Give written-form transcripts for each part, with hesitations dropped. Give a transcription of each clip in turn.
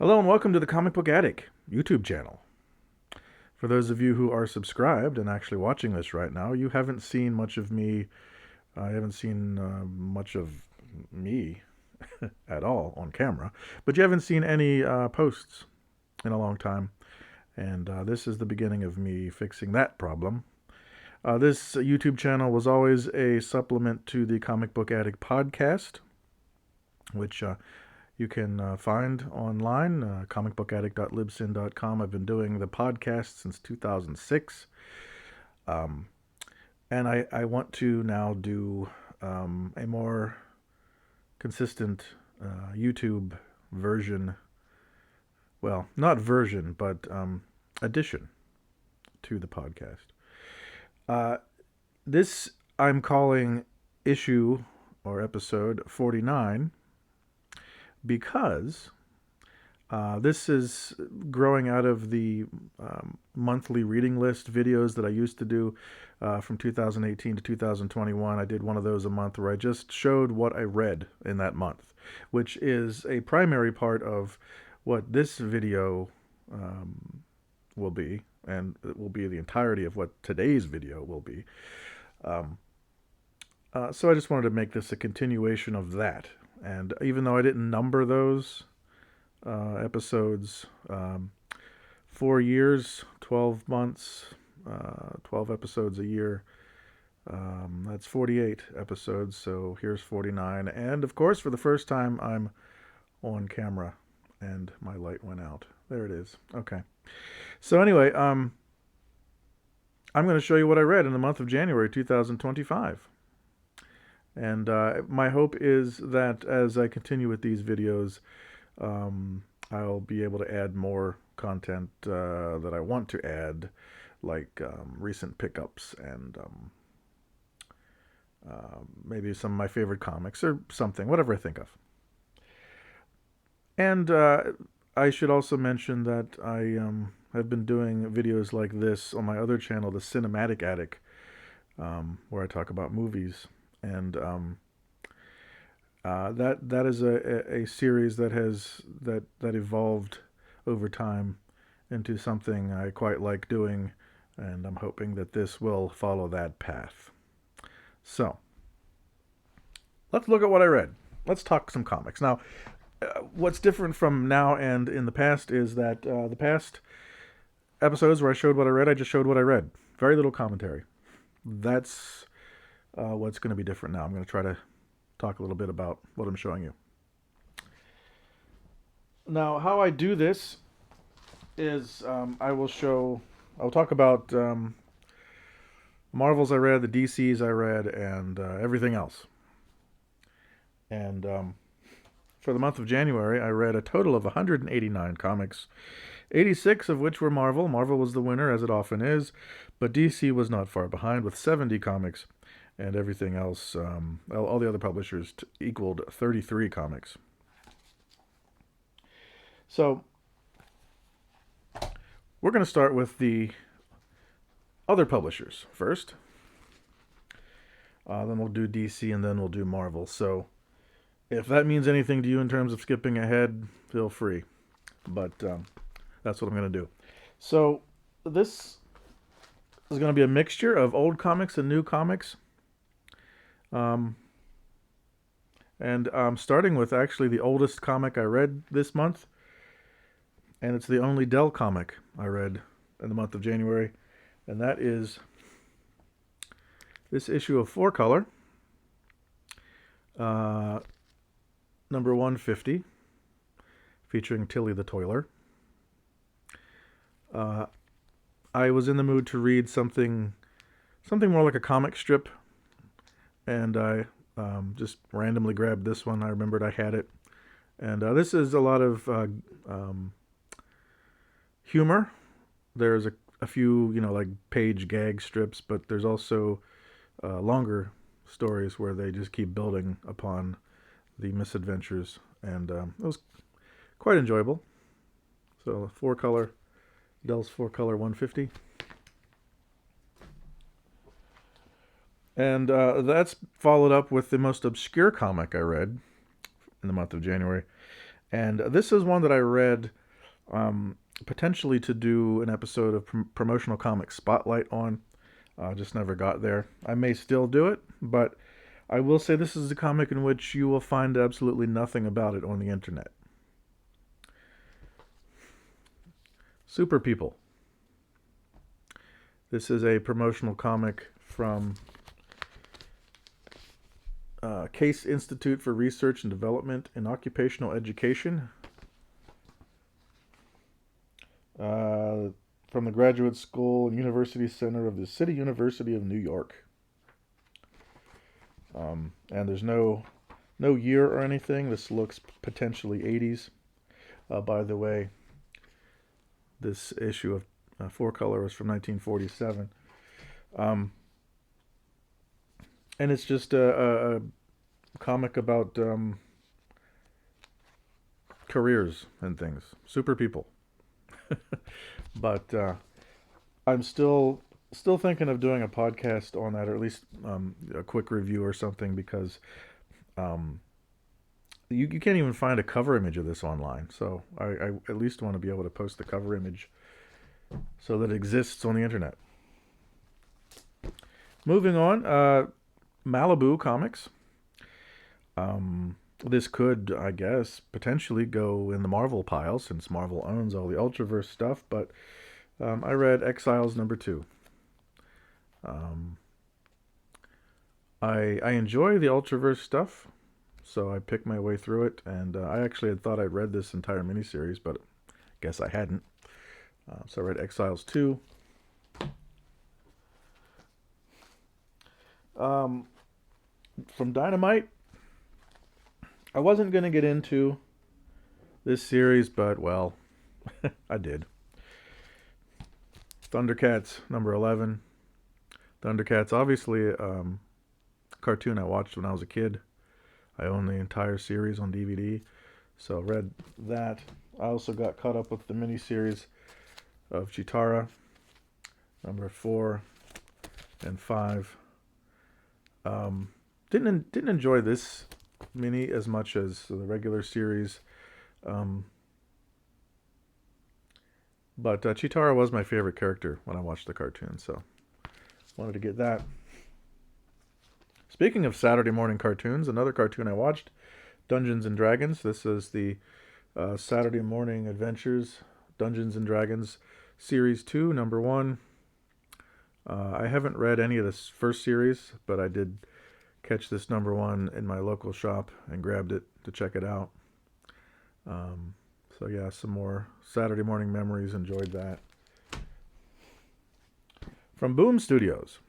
Hello and welcome to the Comic Book Attic YouTube channel. For those of you who are subscribed and actually watching this right now, you haven't seen much of me. I haven't seen much of me at all on camera, but you haven't seen any posts in a long time. And this is the beginning of me fixing that problem. This YouTube channel was always a supplement to the Comic Book Attic podcast, which you can find online, comicbookaddict.libsyn.com. I've been doing the podcast since 2006. And I want to now do a more consistent YouTube version. Well, not version, but addition to the podcast. This I'm calling issue or episode 49 because this is growing out of the monthly reading list videos that I used to do from 2018 to 2021. I did one of those a month where I just showed what I read in that month, which is a primary part of what this video will be, and it will be the entirety of what today's video will be. So I just wanted to make this a continuation of that. And even though I didn't number those episodes, 4 years, 12 months, 12 episodes a year, that's 48 episodes, so here's 49. And of course, for the first time, I'm on camera, and my light went out. There it is. Okay. So anyway, I'm going to show you what I read in the month of January 2025. And my hope is that as I continue with these videos, I'll be able to add more content that I want to add, like recent pickups and maybe some of my favorite comics or something, whatever I think of. And I should also mention that I have been doing videos like this on my other channel, the Cinematic Attic, where I talk about movies. And that is a series that evolved over time into something I quite like doing, and I'm hoping that this will follow that path. So let's look at what I read. Let's talk some comics. Now, what's different from now and in the past is that the past episodes where I showed what I read, I just showed what I read. Very little commentary. That's what's going to be different now. I'm going to try to talk a little bit about what I'm showing you. Now, how I do this is I'll talk about Marvels I read, the DCs I read, and everything else. And for the month of January, I read a total of 189 comics, 86 of which were Marvel. Marvel was the winner, as it often is, but DC was not far behind with 70 comics. And everything else, all the other publishers equaled 33 comics. So we're going to start with the other publishers first. Then we'll do DC, and then we'll do Marvel. So if that means anything to you in terms of skipping ahead, feel free. But that's what I'm going to do. So this is going to be a mixture of old comics and new comics. And I'm starting with actually the oldest comic I read this month, and it's the only Dell comic I read in the month of January, and that is this issue of 4-Color, number 150, featuring Tilly the Toiler. I was in the mood to read something more like a comic strip, and I just randomly grabbed this one. I remembered I had it. And this is a lot of humor. There's a few, like page gag strips, but there's also longer stories where they just keep building upon the misadventures. And it was quite enjoyable. So 4-Color, Dell's 4-Color 150. And that's followed up with the most obscure comic I read in the month of January. And this is one that I read potentially to do an episode of Promotional Comic Spotlight on. Just never got there. I may still do it, but I will say this is a comic in which you will find absolutely nothing about it on the internet. Super People. This is a promotional comic from Case Institute for Research and Development in Occupational Education. From the Graduate School and University Center of the City University of New York. And there's no year or anything. This looks potentially 80s. By the way, this issue of Four Color was from 1947. And it's just a comic about careers and things. Super people. But I'm still thinking of doing a podcast on that, or at least a quick review or something, because you can't even find a cover image of this online. So I at least want to be able to post the cover image so that it exists on the internet. Moving on, Malibu Comics. This could, I guess, potentially go in the Marvel pile since Marvel owns all the Ultraverse stuff, but I read Exiles #2. I enjoy the Ultraverse stuff, so I picked my way through it, and I actually had thought I'd read this entire miniseries, but guess I hadn't. So I read Exiles 2. From Dynamite, I wasn't going to get into this series, but, well, I did. Thundercats #11. Thundercats, obviously, cartoon I watched when I was a kid. I own the entire series on DVD, so read that. I also got caught up with the miniseries of Chitara, #4 and 5. Didn't enjoy this mini as much as the regular series, but Chitara was my favorite character when I watched the cartoon, so wanted to get that. Speaking of Saturday morning cartoons, another cartoon I watched, Dungeons and Dragons. This is the Saturday Morning Adventures Dungeons and Dragons Series 2, #1. I haven't read any of this first series, but I did catch this #1 in my local shop and grabbed it to check it out. So yeah, some more Saturday morning memories. Enjoyed that. From Boom Studios.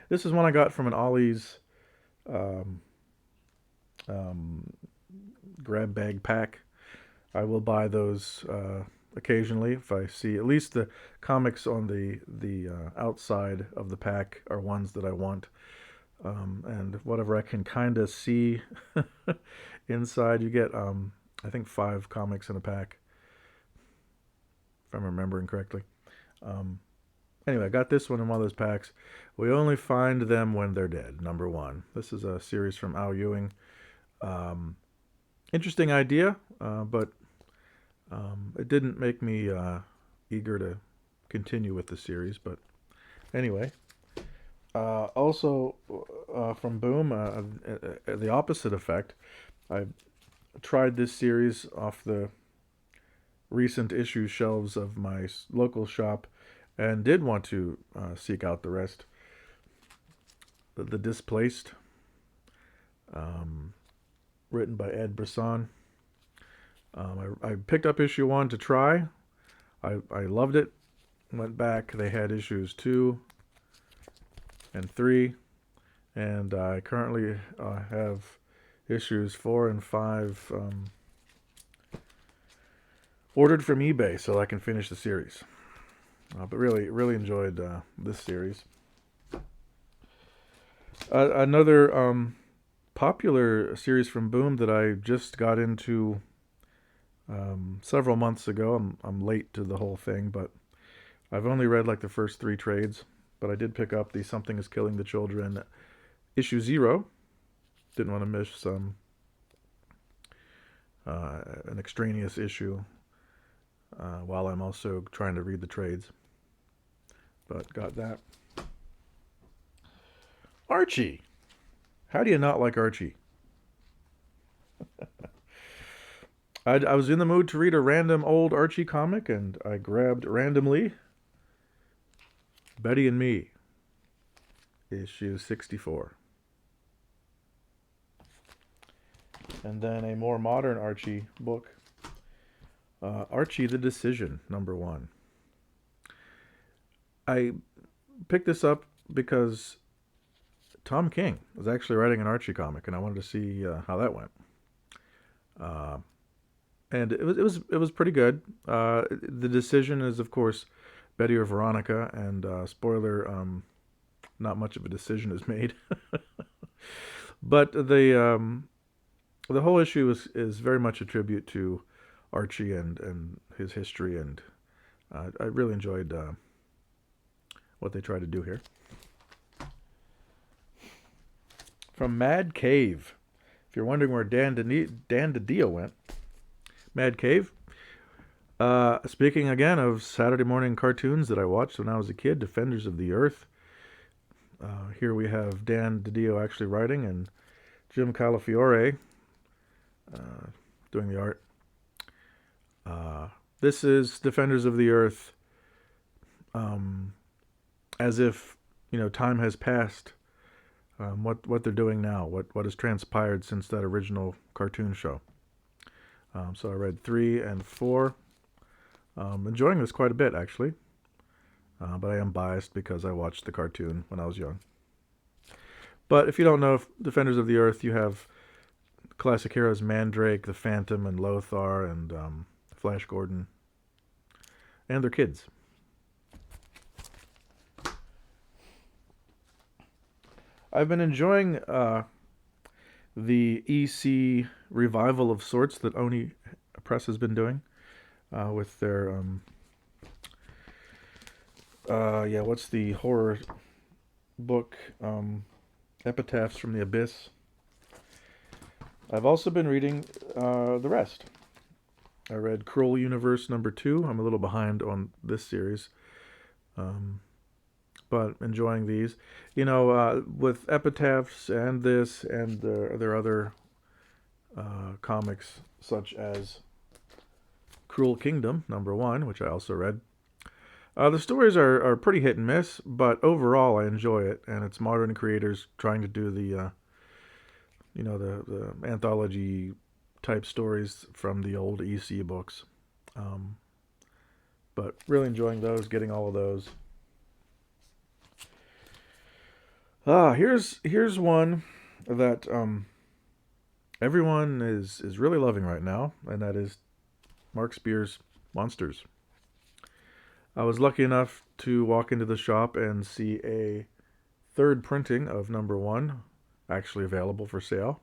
This is one I got from an Ollie's grab bag pack. I will buy those occasionally if I see at least the comics on the outside of the pack are ones that I want. And whatever I can kind of see inside, you get I think 5 comics in a pack, if I'm remembering correctly. Anyway, I got this one in one of those packs. We only find them when they're dead, #1. This is a series from Al Ewing. Interesting idea, but it didn't make me eager to continue with the series. But anyway, also from Boom, the opposite effect. I tried this series off the recent issue shelves of my local shop and did want to seek out the rest. The Displaced, written by Ed Brisson. I picked up issue 1 to try. I loved it. Went back. They had issues 2 and 3. And I currently have issues 4 and 5 ordered from eBay so I can finish the series. But really enjoyed this series. Another popular series from Boom that I just got into several months ago. I'm late to the whole thing, but I've only read like the first 3 trades. But I did pick up the Something is Killing the Children issue 0. Didn't want to miss an extraneous issue while I'm also trying to read the trades. But got that. Archie. How do you not like Archie? I was in the mood to read a random old Archie comic, and I grabbed randomly Betty and Me, issue 64. And then a more modern Archie book, Archie the Decision, #1. I picked this up because Tom King was actually writing an Archie comic, and I wanted to see how that went. And it was pretty good. The Decision is, of course, Betty or Veronica, and spoiler, not much of a decision is made. But the whole issue is very much a tribute to Archie and his history, and I really enjoyed what they tried to do here. From Mad Cave. If you're wondering where Dan DiDio went, Mad Cave. Speaking again of Saturday morning cartoons that I watched when I was a kid, Defenders of the Earth. Here we have Dan DiDio actually writing, and Jim Calafiore doing the art. This is Defenders of the Earth, as if time has passed. What they're doing now, what has transpired since that original cartoon show. So I read 3 and 4. Enjoying this quite a bit, actually. But I am biased because I watched the cartoon when I was young. But if you don't know Defenders of the Earth, you have classic heroes Mandrake, the Phantom, and Lothar, and Flash Gordon, and their kids. I've been enjoying the EC revival of sorts that Oni Press has been doing with their what's the horror book, Epitaphs from the Abyss. I've also been reading the rest. I read Cruel Universe #2. I'm a little behind on this series, but enjoying these. With Epitaphs and this and their other comics, such as Cruel Kingdom #1, which I also read. The stories are pretty hit and miss, but overall I enjoy it, and it's modern creators trying to do the anthology type stories from the old EC books. But really enjoying those, getting all of those. Here's one that everyone is really loving right now, and that is Mark Spear's Monsters. I was lucky enough to walk into the shop and see a third printing of #1 actually available for sale.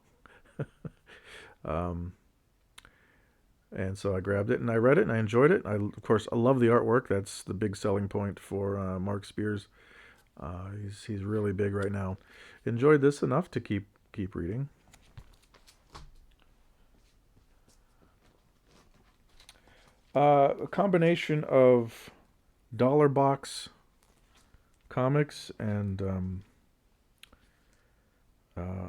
And so I grabbed it and I read it and I enjoyed it. Of course, I love the artwork. That's the big selling point for Mark Spears. He's really big right now. Enjoyed this enough to keep reading. A combination of dollar box comics and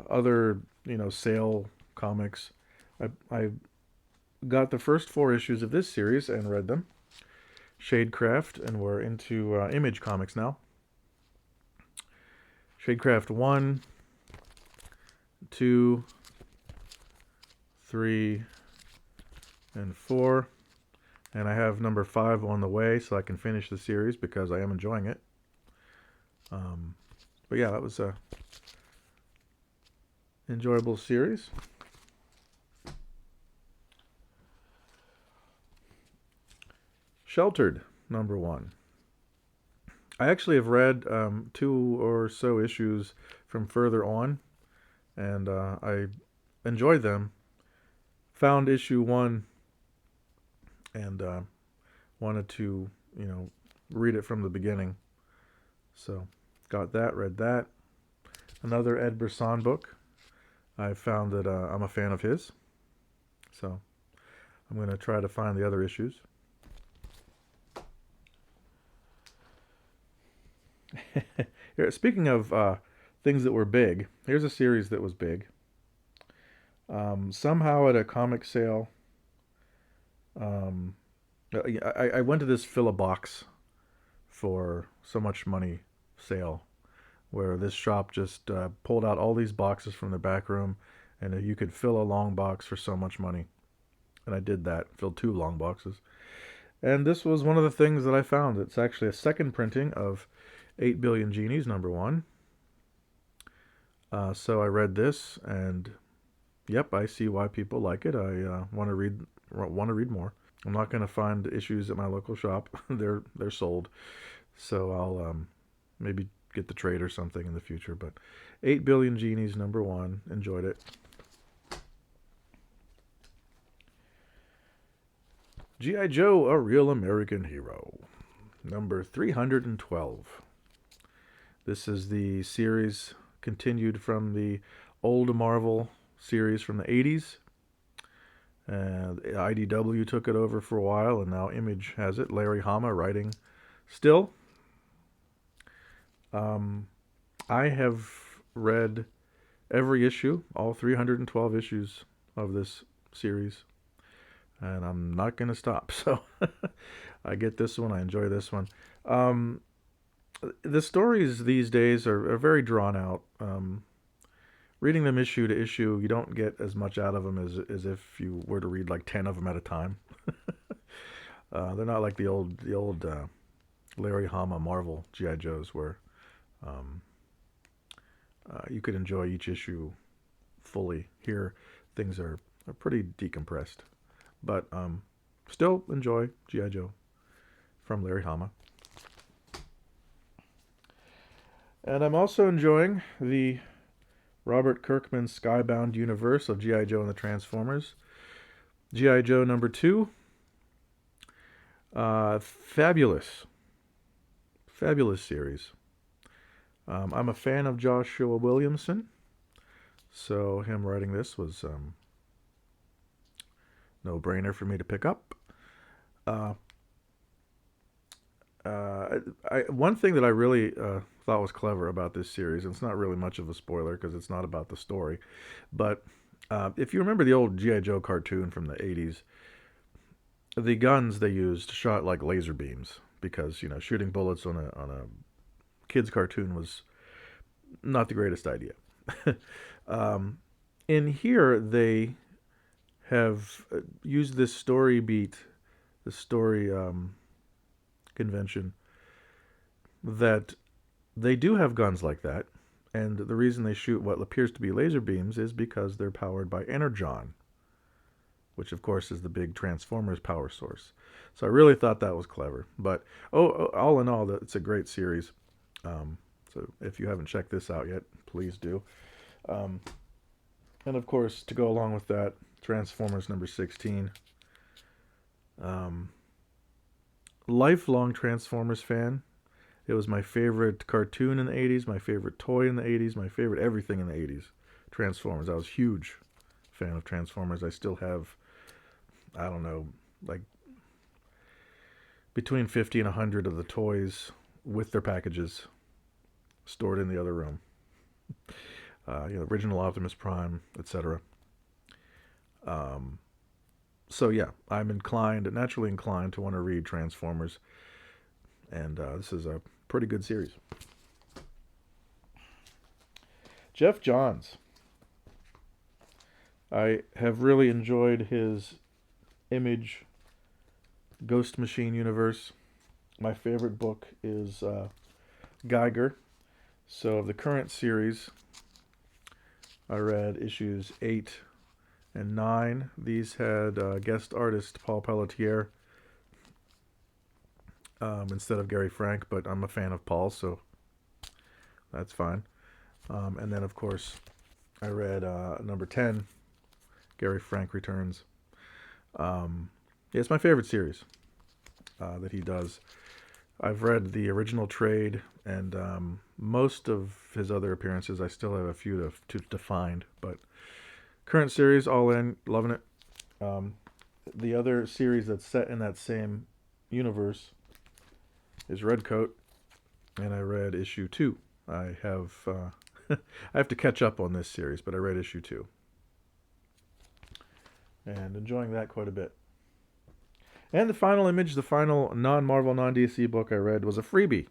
other sale comics. I got the first 4 issues of this series and read them. Shadecraft, and we're into Image Comics now. Shadecraft 1, 2, 3, and 4. And I have #5 on the way, so I can finish the series because I am enjoying it. But yeah, that was a enjoyable series. Sheltered #1. I actually have read 2 or so issues from further on, and I enjoyed them. Found issue 1 and wanted to, read it from the beginning. So, got that, read that. Another Ed Brisson book. I found that I'm a fan of his. So, I'm going to try to find the other issues. Here, speaking of things that were big, here's a series that was big. Somehow at a comic sale, um, I went to this fill a box for so much money sale where this shop just pulled out all these boxes from the back room, and you could fill a long box for so much money. And I did that, filled 2 long boxes. And this was one of the things that I found. It's actually a second printing of 8 Billion Genies, #1. So I read this, and yep, I see why people like it. I want to read more. I'm not going to find issues at my local shop. they're sold. So I'll maybe get the trade or something in the future. But 8 Billion Genies, #1. Enjoyed it. G.I. Joe, A Real American Hero, number 312. This is the series continued from the old Marvel series from the 80s. IDW took it over for a while, and now Image has it. Larry Hama writing still. I have read every issue, all 312 issues of this series, and I'm not going to stop. So I get this one. I enjoy this one. The stories these days are very drawn out. Reading them issue to issue, you don't get as much out of them as if you were to read like 10 of them at a time. They're not like the old Larry Hama Marvel G.I. Joes where you could enjoy each issue fully. Here, things are pretty decompressed. But still enjoy G.I. Joe from Larry Hama. And I'm also enjoying the Robert Kirkman Skybound universe of G.I. Joe and the Transformers. G.I. Joe #2. Fabulous. Fabulous series. I'm a fan of Joshua Williamson, so him writing this was no-brainer for me to pick up. One thing that I really thought was clever about this series, and it's not really much of a spoiler because it's not about the story, but if you remember the old G.I. Joe cartoon from the 80s, the guns they used shot like laser beams because, shooting bullets on a kid's cartoon was not the greatest idea. In here, they have used this story beat, the story convention, that they do have guns like that, and the reason they shoot what appears to be laser beams is because they're powered by Energon, which of course is the big Transformers power source. So I really thought that was clever. But all in all, it's a great series. So if you haven't checked this out yet, please do. And of course, to go along with that, Transformers #16. Lifelong Transformers fan. It was my favorite cartoon in the 80s, my favorite toy in the 80s, my favorite everything in the 80s. Transformers. I was a huge fan of Transformers. I still have, I don't know, like between 50 and 100 of the toys with their packages stored in the other room. Original Optimus Prime, etc. So yeah, I'm naturally inclined to want to read Transformers, and this is a pretty good series. Geoff Johns. I have really enjoyed his Image Ghost Machine universe. My favorite book is Geiger. So of the current series, I read issues 8 and 9. These had guest artist Paul Pelletier instead of Gary Frank, but I'm a fan of Paul, so that's fine. And then, of course, I read number 10, Gary Frank Returns. It's my favorite series that he does. I've read the original trade and most of his other appearances. I still have a few to find, but current series, all in, loving it. The other series that's set in that same universe is Redcoat, and I read issue two. I have I have to catch up on this series, but I read issue two and enjoying that quite a bit. And the final image, the final non-Marvel, non-DC book I read was a freebie.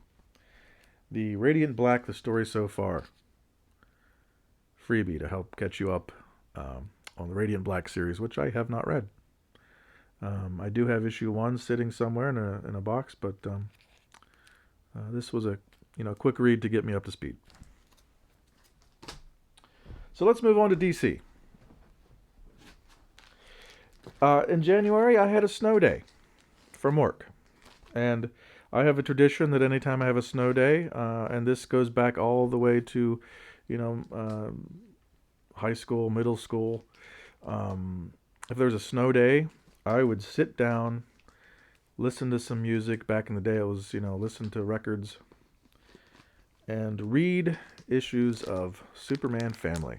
The Radiant Black: The Story So Far freebie to help catch you up on the Radiant Black series, which I have not read. I do have issue one sitting somewhere in a box, but this was a quick read to get me up to speed. So let's move on to DC. In January, I had a snow day from work, and I have a tradition that anytime I have a snow day, and this goes back all the way to, you know, high school, middle school. If there was a snow day, I would sit down, listen to some music. Back in the day, it was, listen to records and read issues of Superman Family.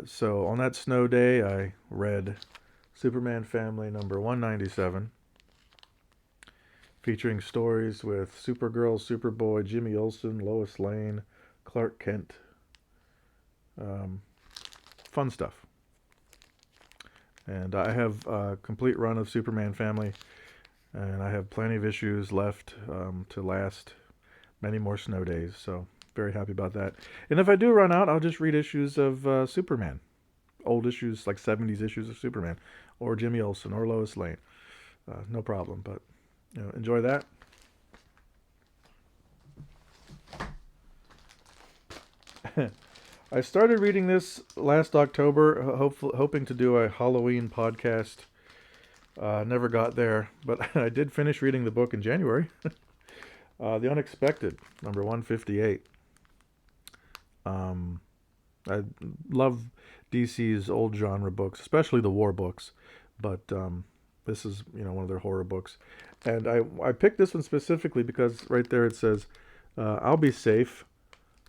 So on that snow day, I read Superman Family number 197, featuring stories with Supergirl, Superboy, Jimmy Olsen, Lois Lane, Clark Kent. Fun stuff. And I have a complete run of Superman Family, and I have plenty of issues left to last many more snow days, so very happy about that. And if I do run out, I'll just read issues of Superman. Old issues, like 70s issues of Superman, or Jimmy Olsen, or Lois Lane. No problem, but enjoy that. I started reading this last October, hoping to do a Halloween podcast. Never got there, but I did finish reading the book in January. The Unexpected, number 158. I love DC's old genre books, especially the war books, but this is one of their horror books. And I picked this one specifically because right there it says, I'll be safe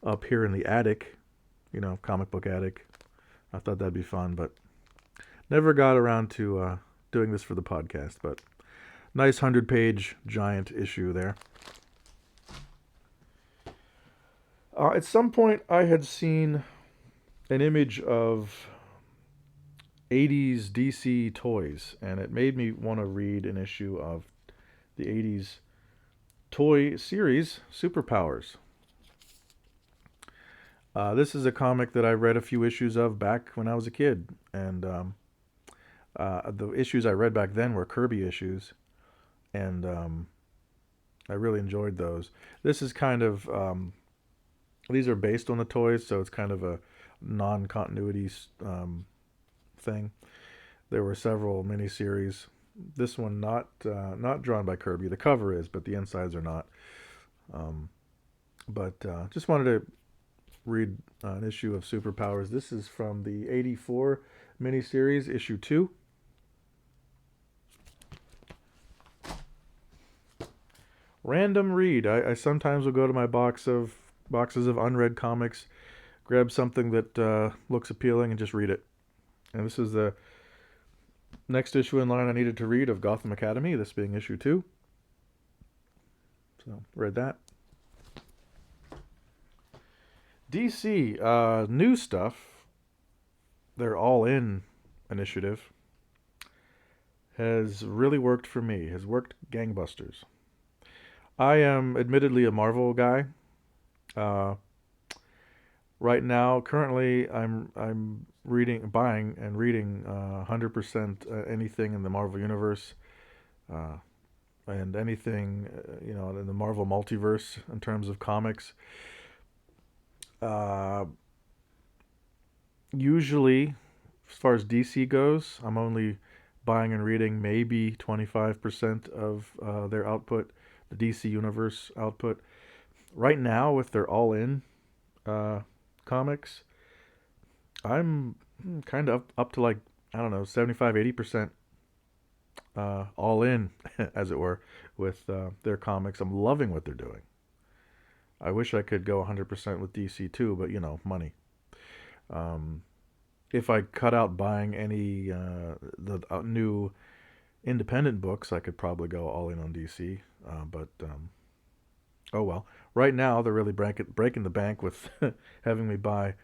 up here in the attic, comic book attic. I thought that'd be fun, but never got around to doing this for the podcast. But nice 100-page giant issue there. At some point, I had seen an image of 80s DC toys, and it made me want to read an issue of the 80s toy series, Superpowers. This is a comic that I read a few issues of back when I was a kid, and the issues I read back then were Kirby issues, and I really enjoyed those. This is kind of, these are based on the toys, so it's kind of a non-continuity thing. There were several miniseries. This one not drawn by Kirby. The cover is, but the insides are not. But just wanted to read an issue of Superpowers. This is from the 84 miniseries, issue 2. Random read. I sometimes will go to my boxes of unread comics, grab something that looks appealing, and just read it. And this is the next issue in line I needed to read of Gotham Academy, this being issue 2. So, read that. DC, new stuff, their All-In initiative, has really worked for me, has worked gangbusters. I am admittedly a Marvel guy. Right now, currently, I'm buying and reading 100% anything in the Marvel Universe, and anything, in the Marvel Multiverse in terms of comics. Usually, as far as DC goes, I'm only buying and reading maybe 25% of their output, the DC Universe output. Right now, with their All-In comics, I'm kind of up to, like, I don't know, 75-80% all in, as it were, with their comics. I'm loving what they're doing. I wish I could go 100% with DC too, but money. if I cut out buying any the new independent books, I could probably go all in on DC. But oh well. Right now, they're really breaking the bank with having me buy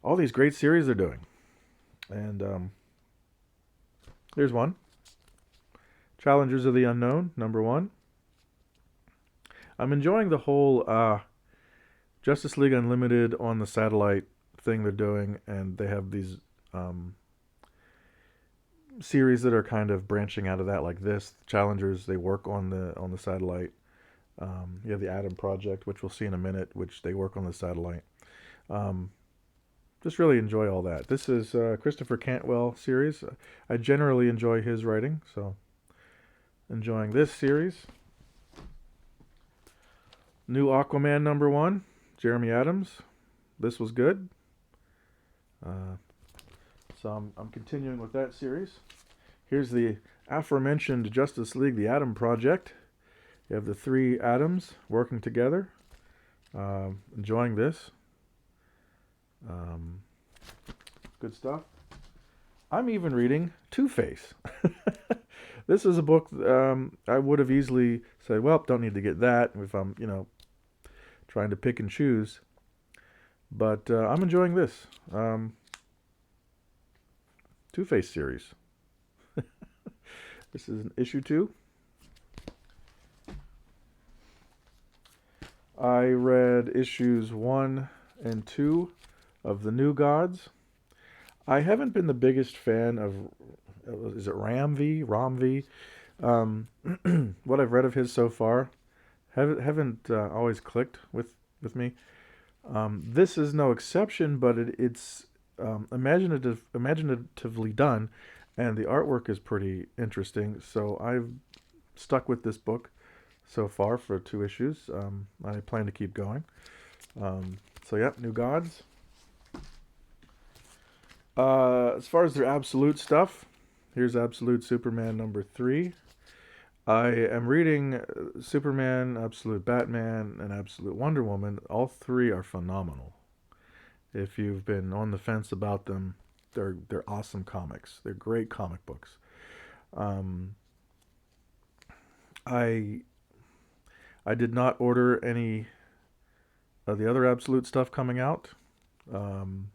all these great series they're doing. And here's one: Challengers of the Unknown, #1. I'm enjoying the whole Justice League Unlimited on the satellite thing they're doing, and they have these um, series that are kind of branching out of that, like this. Challengers, they work on the satellite. You have the Atom Project, which we'll see in a minute, which they work on the satellite. Um, just really enjoy all that. This is Christopher Cantwell series. I generally enjoy his writing, so enjoying this series. New Aquaman #1, Jeremy Adams. This was good. Uh, so I'm continuing with that series. Here's the aforementioned Justice League, the Atom Project. You have the three atoms working together. Enjoying this. Um, good stuff. I'm even reading Two-Face. This is a book I would have easily said, well, don't need to get that if I'm, trying to pick and choose. But I'm enjoying this. Two-Face series. This is an issue 2. I read issues 1 and 2 of The New Gods. I haven't been the biggest fan of, is it Ram V? What I've read of his so far haven't always clicked with me. This is no exception, but it's imaginatively done, and the artwork is pretty interesting. So I've stuck with this book so far for 2 issues. I plan to keep going. So yeah, New Gods. As far as their absolute stuff, here's Absolute Superman #3. I am reading Superman, Absolute Batman, and Absolute Wonder Woman. All 3 are phenomenal. If you've been on the fence about them, they're awesome comics. They're great comic books. Um, I I did not order any of the other Absolute stuff coming out. Um,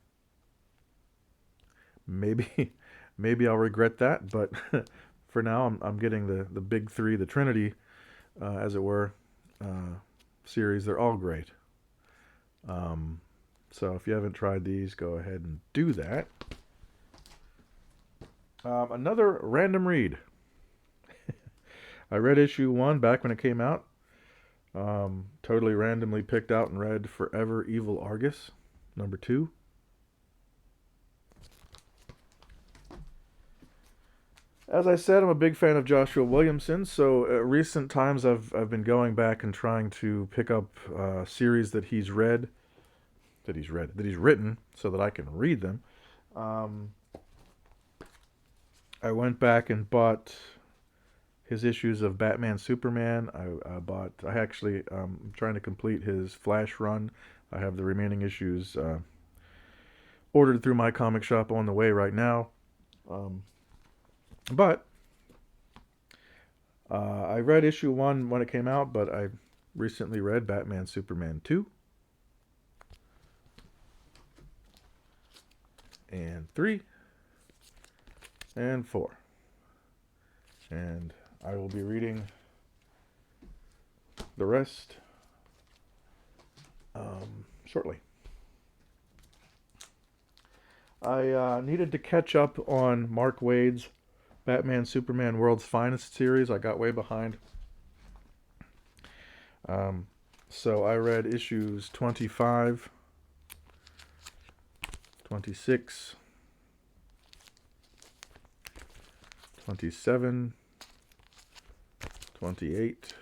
maybe maybe I'll regret that, but for now I'm getting the big 3, the Trinity, as it were, uh, series. They're all great. Um, so if you haven't tried these, go ahead and do that. Another random read. I read issue 1 back when it came out. Totally randomly picked out and read Forever Evil Argus #2. As I said, I'm a big fan of Joshua Williamson, so recent times I've been going back and trying to pick up series that he's written, so that I can read them. Um, I went back and bought his issues of Batman Superman. I actually trying to complete his Flash run. I have the remaining issues ordered through my comic shop on the way right now. Um, but I read issue 1 when it came out, but I recently read Batman Superman 2 and 3 and 4. And I will be reading the rest shortly. I needed to catch up on Mark Waid's Batman Superman World's Finest series. I got way behind. Um, so I read issues 25, 26, 27, 28.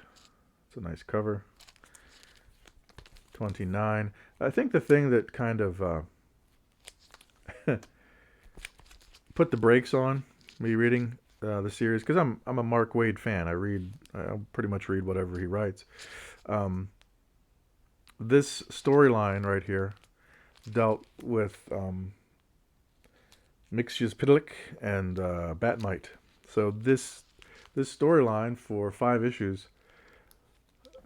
It's a nice cover. 29. I think the thing that kind of put the brakes on me reading the series, because I'm a Mark Waid fan. I pretty much read whatever he writes. Um, this storyline right here dealt with Mixiospitalik and Batmite. So this storyline for 5 issues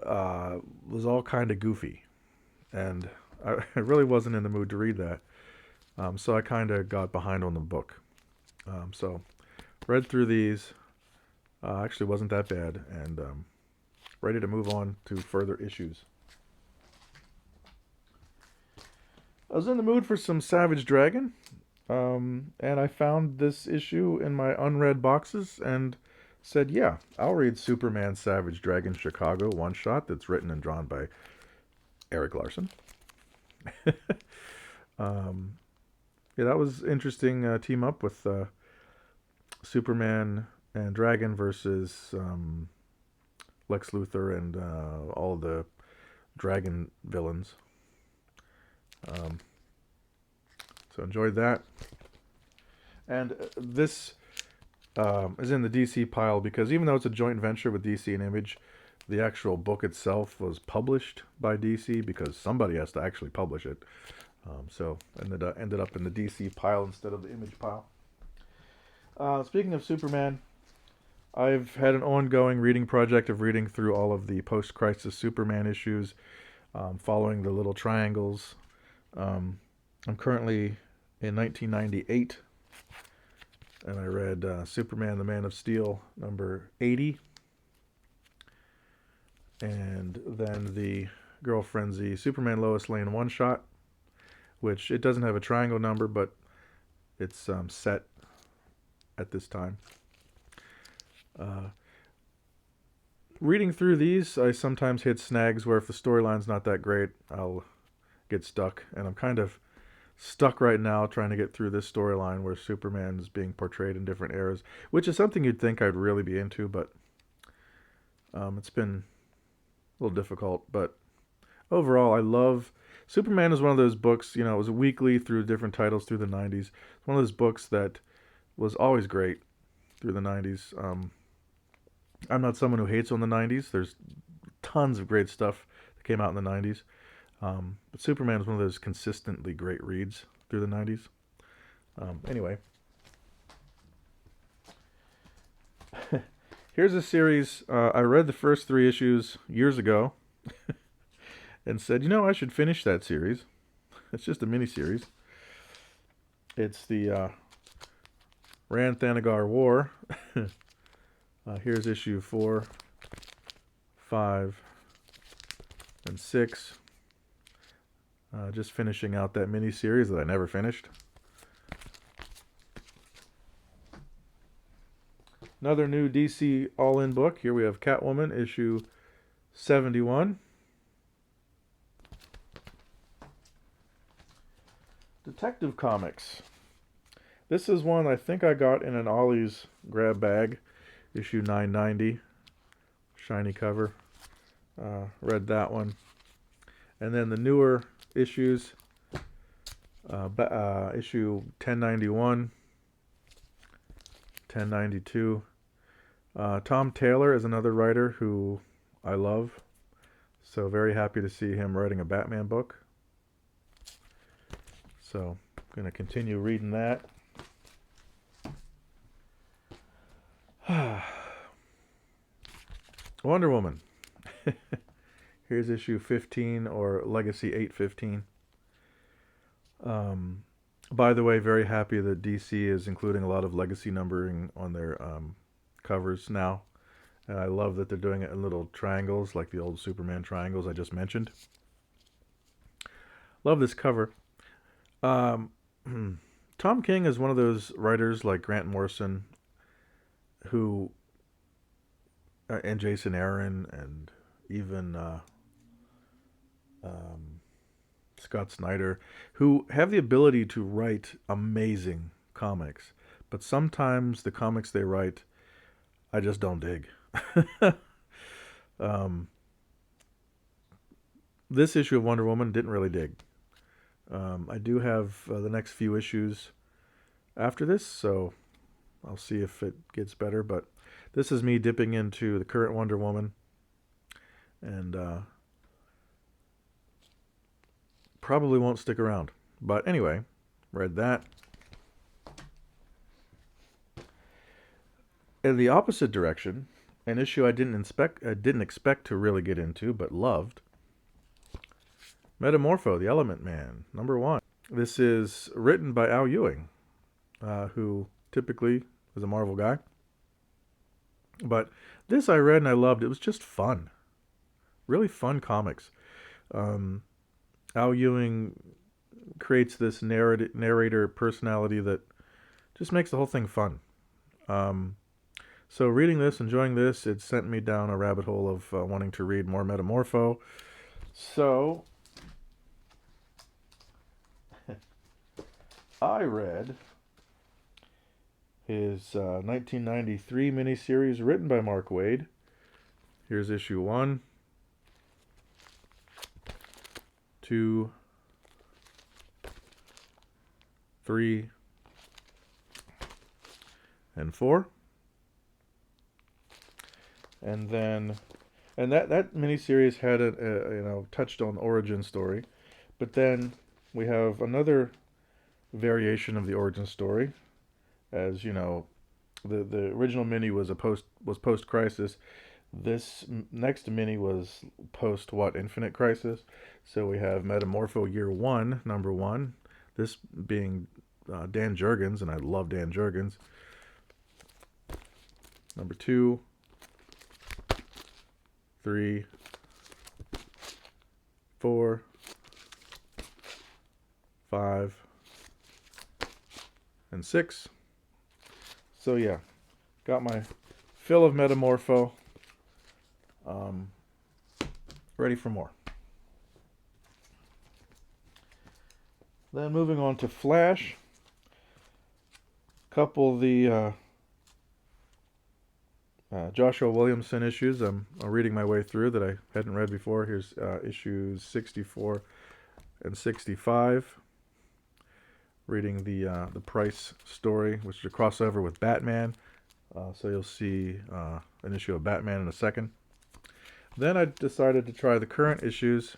was all kind of goofy, and I really wasn't in the mood to read that. So I kind of got behind on the book. So read through these. Actually, wasn't that bad, and ready to move on to further issues. I was in the mood for some Savage Dragon, and I found this issue in my unread boxes and said, yeah, I'll read Superman Savage Dragon Chicago one shot that's written and drawn by Eric Larson. um, yeah, that was interesting team up with Superman and Dragon versus Lex Luthor and all the Dragon villains. So enjoyed that. And this is in the DC pile because even though it's a joint venture with DC and Image, the actual book itself was published by DC because somebody has to actually publish it. So ended up in the DC pile instead of the Image pile. Speaking of Superman, I've had an ongoing reading project of reading through all of the post-crisis Superman issues, following the little triangles. I'm currently in 1998, and I read Superman the Man of Steel number 80, and then the Girl Frenzy Superman Lois Lane one-shot, which it doesn't have a triangle number, but it's set at this time. Reading through these, I sometimes hit snags where if the storyline's not that great, I'll get stuck. And I'm kind of stuck right now trying to get through this storyline where Superman is being portrayed in different eras, which is something you'd think I'd really be into, but it's been a little difficult. But overall, I love... Superman is one of those books, it was weekly through different titles through the 90s. It's one of those books that was always great through the 90s. I'm not someone who hates on the 90s. There's tons of great stuff that came out in the 90s. But Superman is one of those consistently great reads through the 90s. Anyway. Here's a series. I read the first 3 issues years ago and said, I should finish that series. It's just a mini-series. It's the Rann-Thanagar War. Here's issue 4, 5, and 6. Just finishing out that mini-series that I never finished. Another new DC All-In book. Here we have Catwoman, issue 71. Detective Comics. This is one I think I got in an Ollie's grab bag. Issue 990. Shiny cover. Read that one. And then the newer issues. Issue 1091. 1092. Tom Taylor is another writer who I love. So very happy to see him writing a Batman book. So I'm going to continue reading that. Wonder Woman. Here's issue 15, or Legacy 815. By the way, very happy that DC is including a lot of Legacy numbering on their covers now. And I love that they're doing it in little triangles, like the old Superman triangles I just mentioned. Love this cover. Tom King is one of those writers like Grant Morrison who... and Jason Aaron, and even Scott Snyder, who have the ability to write amazing comics. But sometimes the comics they write, I just don't dig. This issue of Wonder Woman didn't really dig. I do have the next few issues after this, so I'll see if it gets better, but this is me dipping into the current Wonder Woman, and probably won't stick around. But anyway, read that. In the opposite direction, an issue I didn't expect to really get into, but loved. Metamorpho, the Element Man, #1. This is written by Al Ewing, who typically is a Marvel guy. But this I read and I loved. It was just fun. Really fun comics. Um, Al Ewing creates this narrator personality that just makes the whole thing fun. Um, so reading this, enjoying this, it sent me down a rabbit hole of wanting to read more Metamorpho. So I read his 1993 miniseries written by Mark Waid. Here's issue 1, 2, 3, and 4. And then, and that miniseries had touched on the origin story, but then we have another variation of the origin story. As you know, the original mini was post crisis. This next mini was post Infinite Crisis. So we have Metamorpho Year 1, #1. This being Dan Jurgens, and I love Dan Jurgens. #2, 3, 4, 5, and 6. So yeah, got my fill of Metamorpho. Ready for more. Then moving on to Flash. Couple of the Joshua Williamson issues I'm reading my way through that I hadn't read before. Here's issues 64 and 65. Reading the Price story, which is a crossover with Batman. So you'll see an issue of Batman in a second. Then I decided to try the current issues.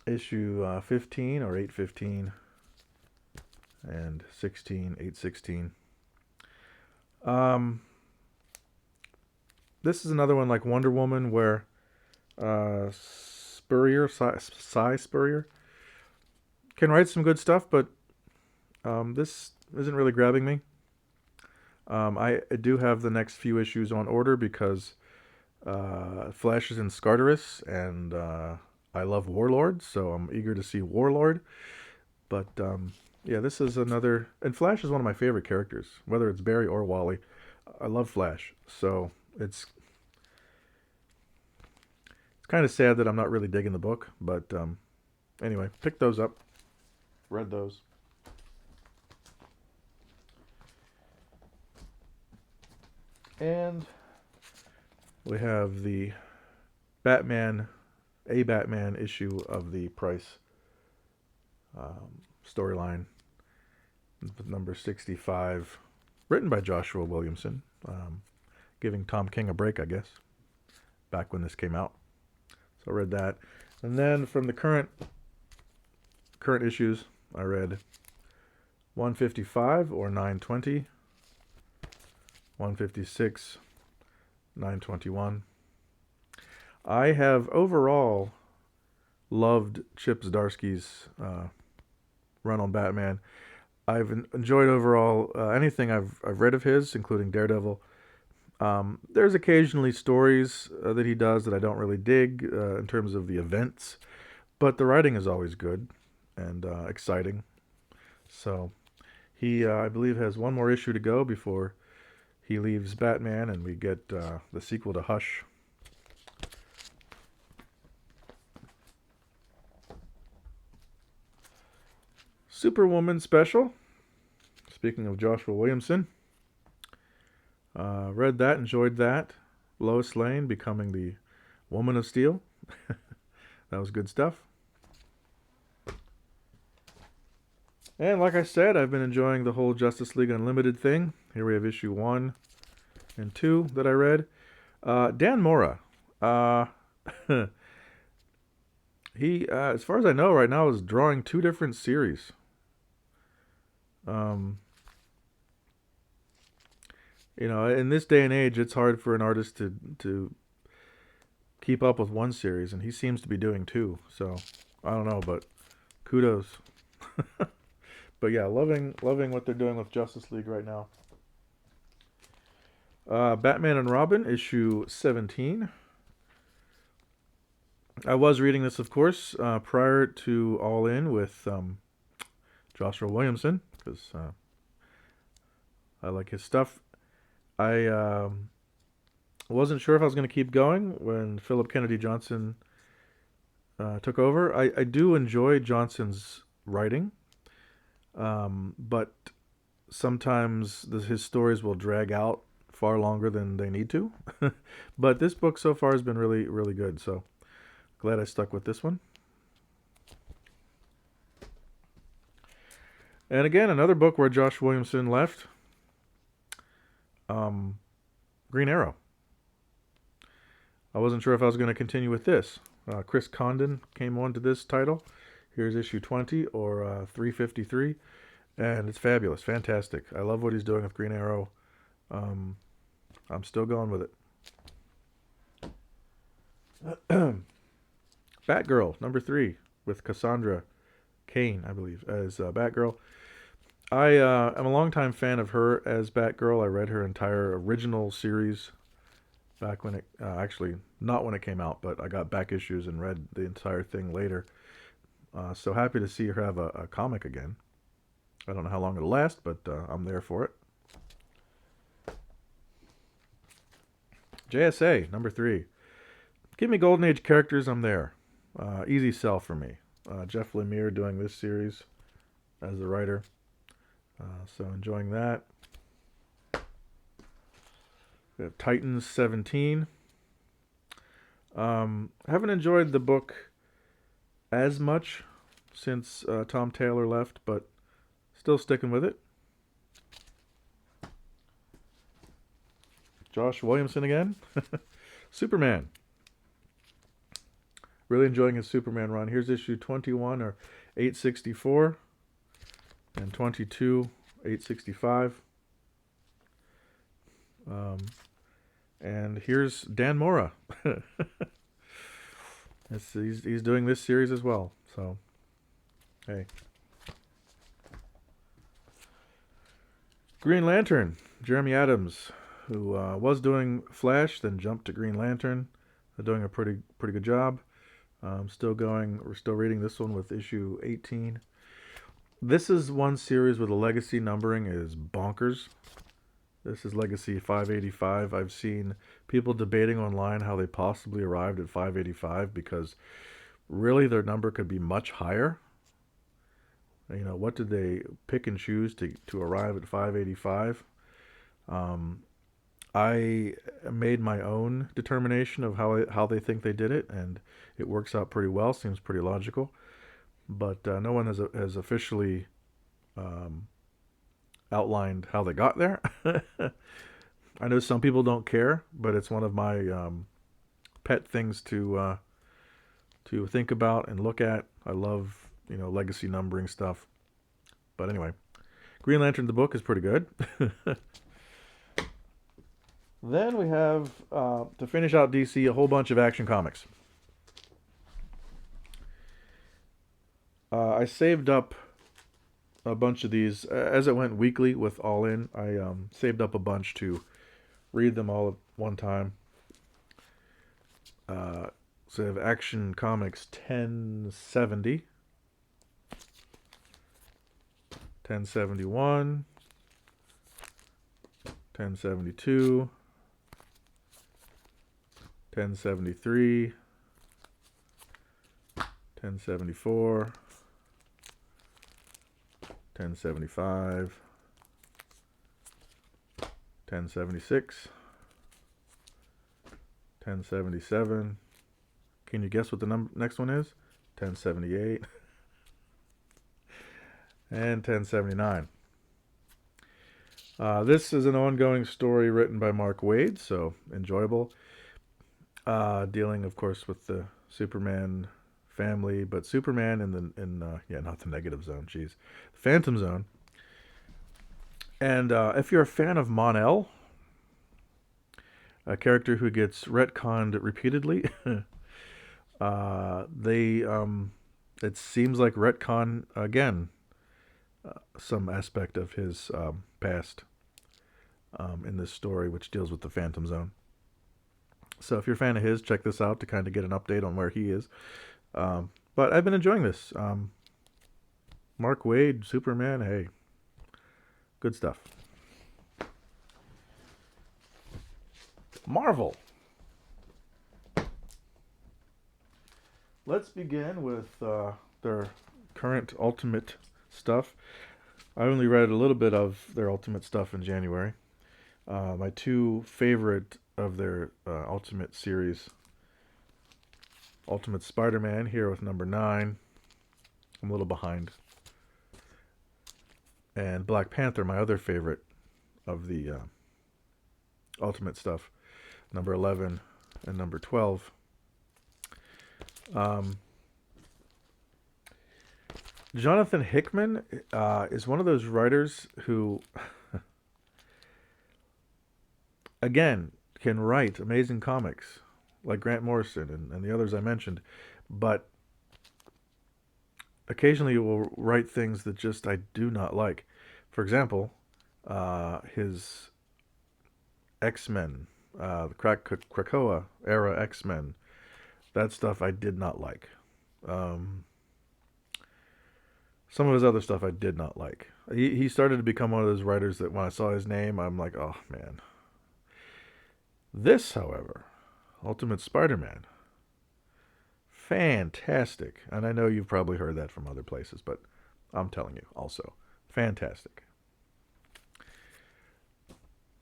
Issue 15 or 815 and 16, 816. This is another one like Wonder Woman where Cy Spurrier can write some good stuff, but this isn't really grabbing me. I do have the next few issues on order because Flash is in Scartaris, and I love Warlord, so I'm eager to see Warlord. But yeah, this is another, and Flash is one of my favorite characters, whether it's Barry or Wally. I love Flash, so it's kind of sad that I'm not really digging the book, but anyway, picked those up, read those. And we have the Batman issue of the Price storyline, number 65, written by Joshua Williamson, giving Tom King a break, I guess, back when this came out. So I read that. And then from the current issues, I read 155 or 920, 156, 921. I have overall loved Chip Zdarsky's run on Batman. I've enjoyed overall anything I've read of his, including Daredevil. There's occasionally stories that he does that I don't really dig in terms of the events, but the writing is always good and exciting. So he, I believe, has one more issue to go before he leaves Batman, and we get the sequel to Hush. Superwoman special. Speaking of Joshua Williamson, read that, enjoyed that. Lois Lane becoming the Woman of Steel. That was good stuff. And like I said, I've been enjoying the whole Justice League Unlimited thing. Here we have issue 1 and 2 that I read. Dan Mora. He, as far as I know right now, is drawing 2 different series. In this day and age, it's hard for an artist to keep up with one series, and he seems to be doing two. So I don't know, but kudos. But yeah, loving what they're doing with Justice League right now. Batman and Robin issue 17. I was reading this, of course, prior to All In with Joshua Williamson because I like his stuff. I wasn't sure if I was going to keep going when Philip Kennedy Johnson took over. I do enjoy Johnson's writing, but sometimes his stories will drag out far longer than they need to. But this book so far has been really, really good. So glad I stuck with this one. And again, another book where Josh Williamson left. Green Arrow. I wasn't sure if I was going to continue with this. Chris Condon came on to this title. Here's issue 20 or 353. And it's fabulous, fantastic. I love what he's doing with Green Arrow. I'm still going with it. Batgirl, number 3, with Cassandra Cain, I believe, as Batgirl. I am a longtime fan of her as Batgirl. I read her entire original series back when it, actually, not when it came out, but I got back issues and read the entire thing later. So happy to see her have a comic again. I don't know how long it'll last, but I'm there for it. JSA, number 3. Give me Golden Age characters, I'm there. Easy sell for me. Jeff Lemire doing this series as the writer. So enjoying that. We have Titans 17. Haven't enjoyed the book as much since Tom Taylor left, but still sticking with it. Josh Williamson again. Superman. Really enjoying his Superman run. Here's issue 21 or 864 and 22, 865. And here's Dan Mora. He's doing this series as well. So, hey. Green Lantern, Jeremy Adams, who was doing Flash, then jumped to Green Lantern. They're doing a pretty good job. Still going. We're still reading this one with issue 18. This is one series where the legacy numbering is bonkers. This is Legacy 585. I've seen people debating online how they possibly arrived at 585 because really their number could be much higher. What did they pick and choose to arrive at 585? I made my own determination of how they think they did it, and it works out pretty well. Seems pretty logical, but no one has officially outlined how they got there. I know some people don't care, but it's one of my pet things to think about and look at. I love legacy numbering stuff. But anyway, Green Lantern the book is pretty good. Then we have to finish out DC a whole bunch of Action Comics. I saved up a bunch of these as it went weekly with All In. I saved up a bunch to read them all at one time. So I have Action Comics 1070, 1071, 1072, 1073, 1074, 1075, 1076, 1077. Can you guess what the next one is? 1078 and 1079. This is an ongoing story written by Mark Waid, so enjoyable. Dealing, of course, with the Superman family, but Superman not the negative zone, geez, the Phantom Zone. And if you're a fan of Mon-El, a character who gets retconned repeatedly. They it seems like retcon again some aspect of his past in this story, which deals with the Phantom Zone. So if you're a fan of his, check this out to kind of get an update on where he is. But I've been enjoying this. Mark Waid, Superman, hey, good stuff. Marvel. Let's begin with their current Ultimate stuff. I only read a little bit of their Ultimate stuff in January. My two favorite of their Ultimate series, Ultimate Spider-Man, here with number 9. I'm a little behind. And Black Panther, my other favorite of the Ultimate stuff, number 11 and number 12. Jonathan Hickman is one of those writers who, again, can write amazing comics like Grant Morrison and the others I mentioned, but occasionally will write things that just I do not like. For example, his X-Men, the Krakoa era X-Men, that stuff I did not like. Some of his other stuff I did not like. He started to become one of those writers that when I saw his name, I'm like, oh man. This, however, Ultimate Spider-Man, fantastic. And I know you've probably heard that from other places, but I'm telling you also, fantastic.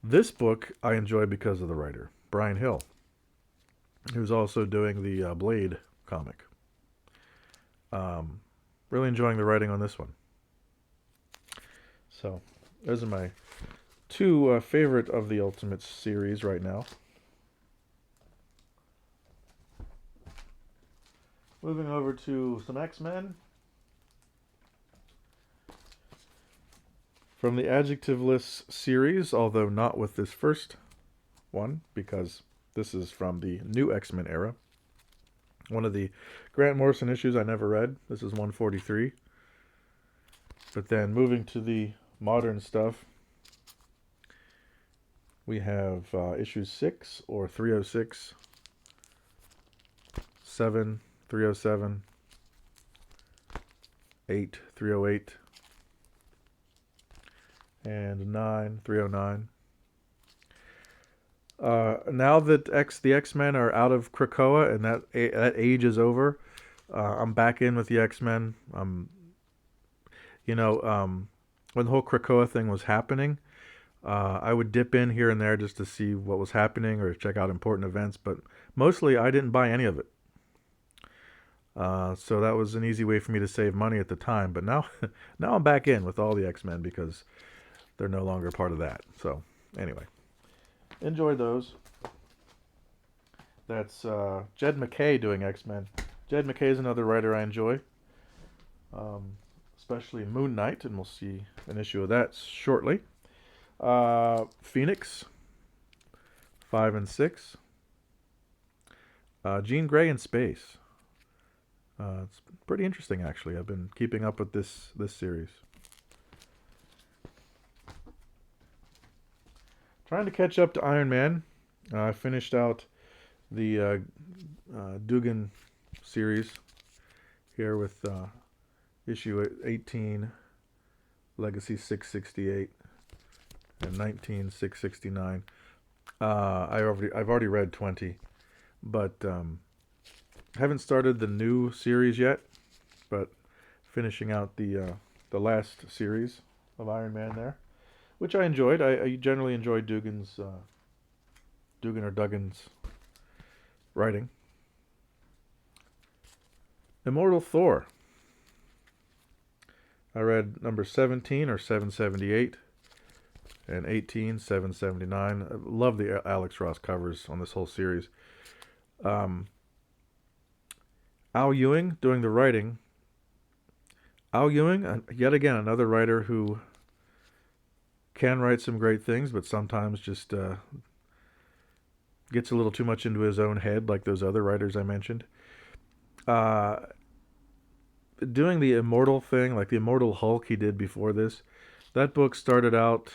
This book I enjoy because of the writer, Brian Hill, who's also doing the Blade comic. Really enjoying the writing on this one. So, those are my two favorite of the Ultimate series right now. Moving over to some X-Men. From the Adjectiveless series, although not with this first one, because this is from the new X-Men era. One of the Grant Morrison issues I never read. This is 143. But then moving to the modern stuff, we have issues 6 or 306, 7, 307, 8, 308, and 9, 309. Now that the X-Men are out of Krakoa and that age is over, I'm back in with the X-Men. When the whole Krakoa thing was happening, I would dip in here and there just to see what was happening or check out important events, but mostly I didn't buy any of it. So that was an easy way for me to save money at the time. But now, now I'm back in with all the X-Men because they're no longer part of that. So anyway. Enjoy those. That's Jed MacKay doing X-Men. Jed MacKay is another writer I enjoy, especially Moon Knight, and we'll see an issue of that shortly. Phoenix, 5 and 6. Jean Grey in Space. It's pretty interesting, actually. I've been keeping up with this series. Trying to catch up to Iron Man. I finished out the Dugan series here with issue 18, Legacy 668, and 19, 669. I've already read 20, but haven't started the new series yet. But finishing out the last series of Iron Man there, which I enjoyed. I generally enjoy Dugan's writing. Immortal Thor. I read number 17 or 778 and 18, 779. I love the Alex Ross covers on this whole series. Al Ewing doing the writing. Al Ewing, yet again, another writer who can write some great things, but sometimes just gets a little too much into his own head, like those other writers I mentioned. Uh, Doing the Immortal thing, like the Immortal Hulk he did before this, that book started out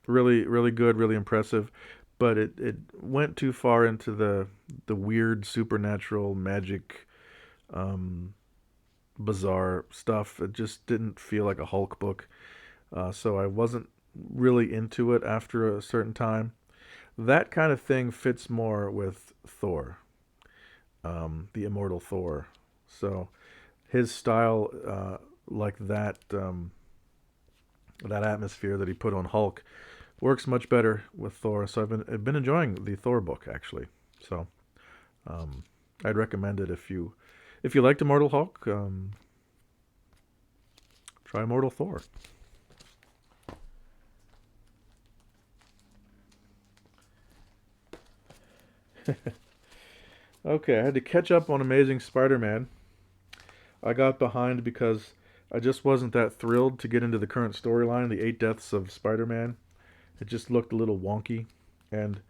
really, really good, really impressive, but it went too far into the weird supernatural magic, um, bizarre stuff. It just didn't feel like a Hulk book, so I wasn't really into it after a certain time. That kind of thing fits more with Thor, the Immortal Thor. So his style, like that atmosphere that he put on Hulk, works much better with Thor. So I've been enjoying the Thor book actually. So um, I'd recommend it if you liked Immortal Hulk. Try Immortal Thor. Okay, I had to catch up on Amazing Spider-Man. I got behind because I just wasn't that thrilled to get into the current storyline, the Eight Deaths of Spider-Man. It just looked a little wonky, and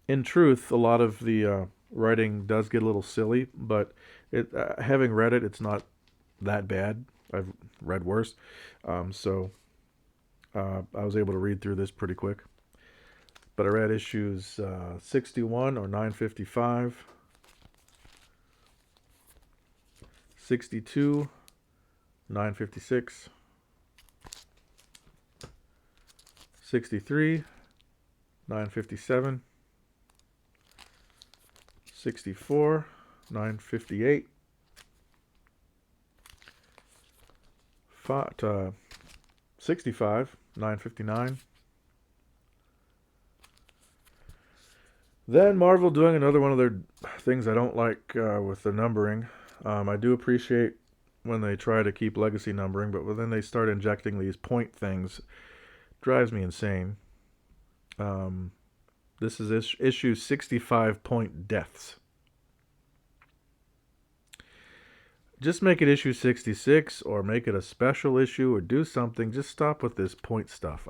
in truth, a lot of the writing does get a little silly. But having read it, it's not that bad. I've read worse, so I was able to read through this pretty quick. But I read issues 61 or 955, 62, 956, 63, 957, 64, 958, 65, 959. Then Marvel doing another one of their things I don't like with the numbering. I do appreciate when they try to keep legacy numbering, but when then they start injecting these point things, drives me insane. Um, this is issue 65 point deaths. Just make it issue 66 or make it a special issue or do something. Just stop with this point stuff.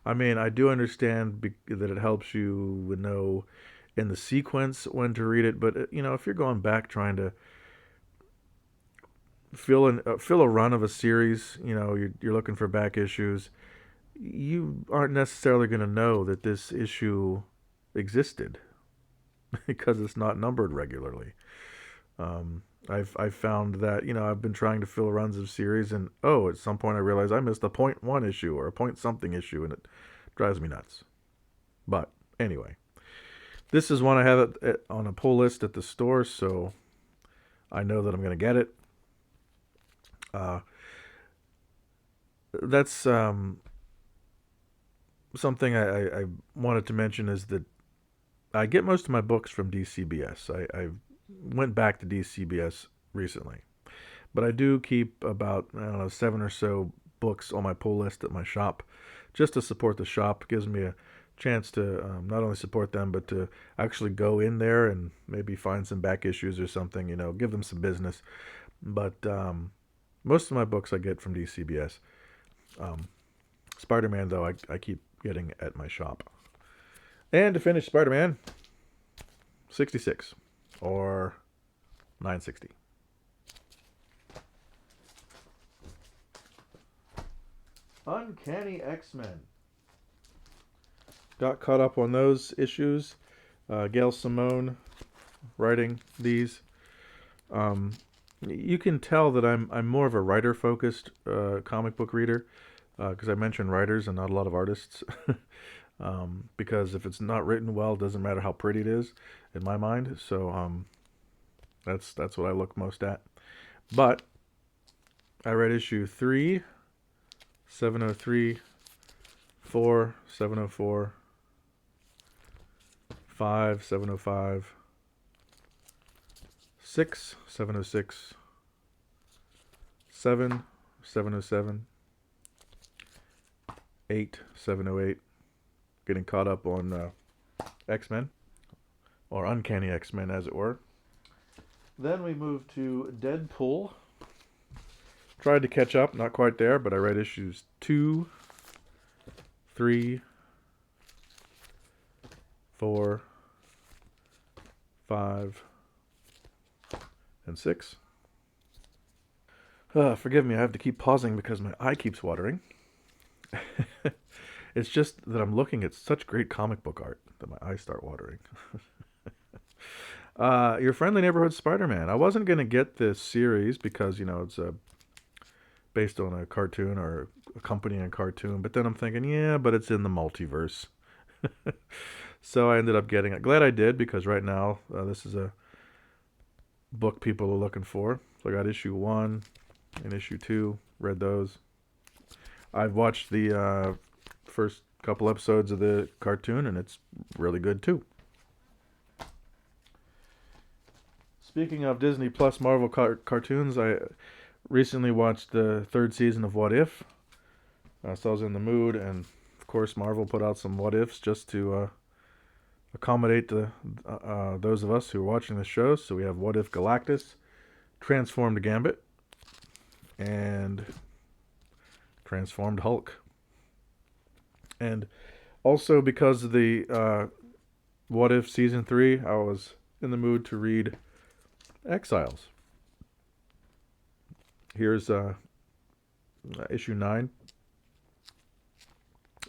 I mean, I do understand that it helps you know in the sequence when to read it, but if you're going back trying to fill a run of a series, you're looking for back issues, you aren't necessarily going to know that this issue existed because it's not numbered regularly. I've found that I've been trying to fill runs of series, and at some point I realize I missed a point one issue or a point something issue, and it drives me nuts. But anyway, this is one I have on a pull list at the store, so I know that I'm going to get it. Uh, that's something I wanted to mention is that I get most of my books from DCBS. I went back to DCBS recently, but I do keep about, I don't know, seven or so books on my pull list at my shop just to support the shop. It gives me a chance to not only support them, but to actually go in there and maybe find some back issues or something, give them some business. But most of my books I get from DCBS. Um, Spider Man, though, I keep getting at my shop. And to finish Spider Man, 66 or 960. Uncanny X-Men. Got caught up on those issues. Gail Simone writing these. Um, you can tell that I'm more of a writer focused comic book reader because I mentioned writers and not a lot of artists. Because if it's not written well, it doesn't matter how pretty it is in my mind. So that's what I look most at. But I read issue 3, 703, 4, 704, 5, 705, 6, 706, 7, 707, 8, 708. Getting caught up on X-Men, or Uncanny X-Men as it were. Then we moved to Deadpool. Tried to catch up, not quite there, but I read issues 2, 3, 4, 5, and 6. Forgive me, I have to keep pausing because my eye keeps watering. It's just that I'm looking at such great comic book art that my eyes start watering. Your Friendly Neighborhood Spider-Man. I wasn't going to get this series because, it's based on a cartoon or accompanying a cartoon, but then I'm thinking, yeah, but it's in the multiverse. So I ended up getting it. Glad I did because right now this is a book people are looking for. So I got issue 1 and issue 2, read those. I've watched the first couple episodes of the cartoon, and it's really good too. Speaking of Disney Plus Marvel cartoons, I recently watched the 3rd season of What If. So I was in the mood, and of course Marvel put out some What Ifs just to accommodate those of us who are watching the show. So we have What If Galactus, Transformed Gambit, and Transformed Hulk. And also because of the What If Season 3, I was in the mood to read Exiles. Here's issue 9.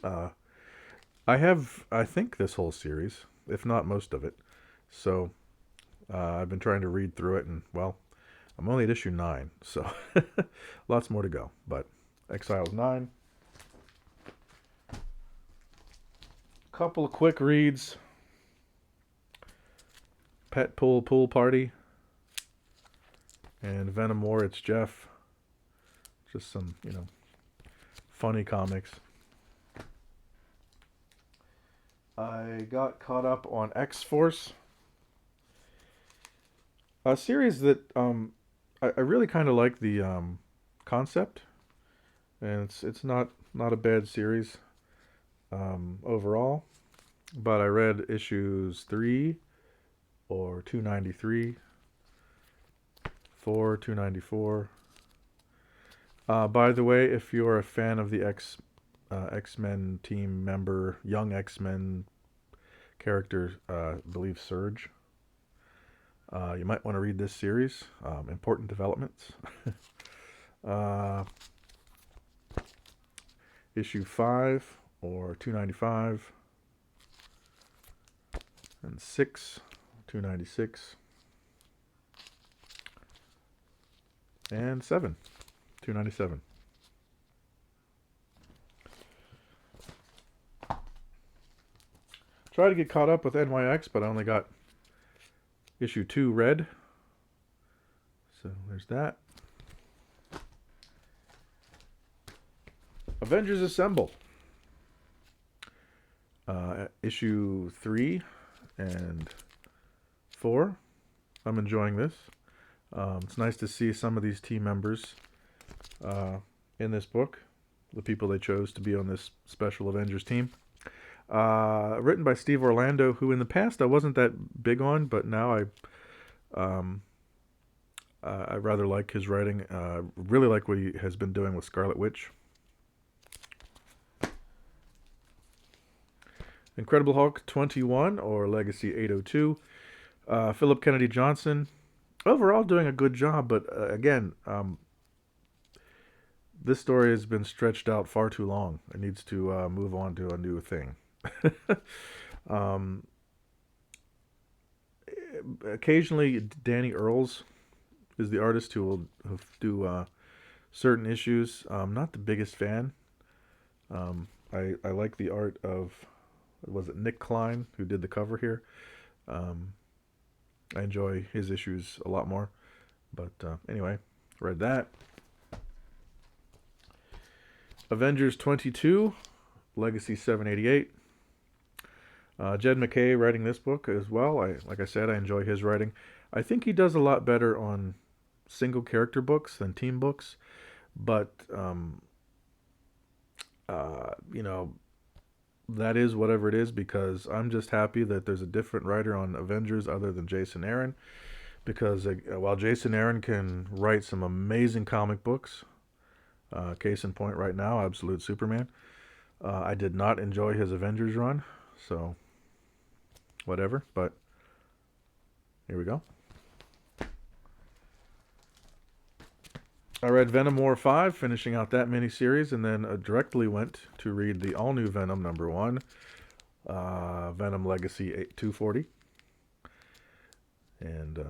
I think, this whole series, if not most of it. So I've been trying to read through it, and, well, I'm only at issue 9, so lots more to go. But Exiles 9. Couple of quick reads. Pet Pool Party. And Venom War, It's Jeff. Just some, funny comics. I got caught up on X-Force. A series that I really kind of like the concept. And it's not a bad series overall. But I read issues 3 or 293, 4, 294. By the way, if you're a fan of the X-Men team member, young X-Men character, I believe Surge, you might want to read this series. Important developments. Issue 5 or 295 and 6, 296 and 7, 297. Try to get caught up with NYX, but I only got issue 2 read. So there's that. Avengers Assemble. Issue 3 and 4. I'm enjoying this. It's nice to see some of these team members in this book, the people they chose to be on this special Avengers team. Written by Steve Orlando, who in the past I wasn't that big on, but now I rather like his writing. Really like what he has been doing with Scarlet Witch. Incredible Hulk 21 or Legacy 802. Philip Kennedy Johnson. Overall doing a good job, but again, this story has been stretched out far too long. It needs to move on to a new thing. Occasionally, Danny Earls is the artist who will do certain issues. Not the biggest fan. I like the art of, was it Nick Klein who did the cover here? I enjoy his issues a lot more. But anyway, read that. Avengers 22, Legacy 788. Jed MacKay writing this book as well. Like I said, I enjoy his writing. I think he does a lot better on single character books than team books. But, that is whatever it is, because I'm just happy that there's a different writer on Avengers other than Jason Aaron. Because while Jason Aaron can write some amazing comic books, case in point right now, Absolute Superman, I did not enjoy his Avengers run. So whatever. But here we go. I read Venom War 5, finishing out that miniseries, and then directly went to read the all new Venom #1, Venom Legacy 240. And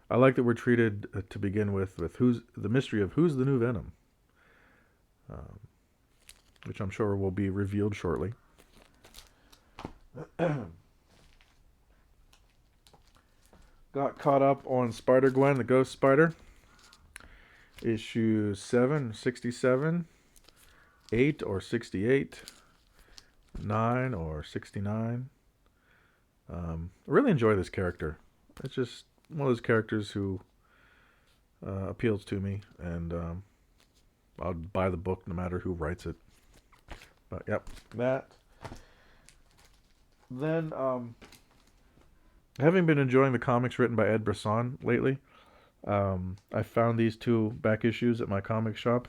I like that we're treated to begin with who's the mystery of who's the new Venom, um, which I'm sure will be revealed shortly. Got caught up on Spider-Gwen, the Ghost Spider. Issue 7, 67, 8 or 68, 9 or 69. I really enjoy this character. It's just one of those characters who appeals to me, and I'll buy the book no matter who writes it. But yep, that. Then, having been enjoying the comics written by Ed Brisson lately, I found these 2 back issues at my comic shop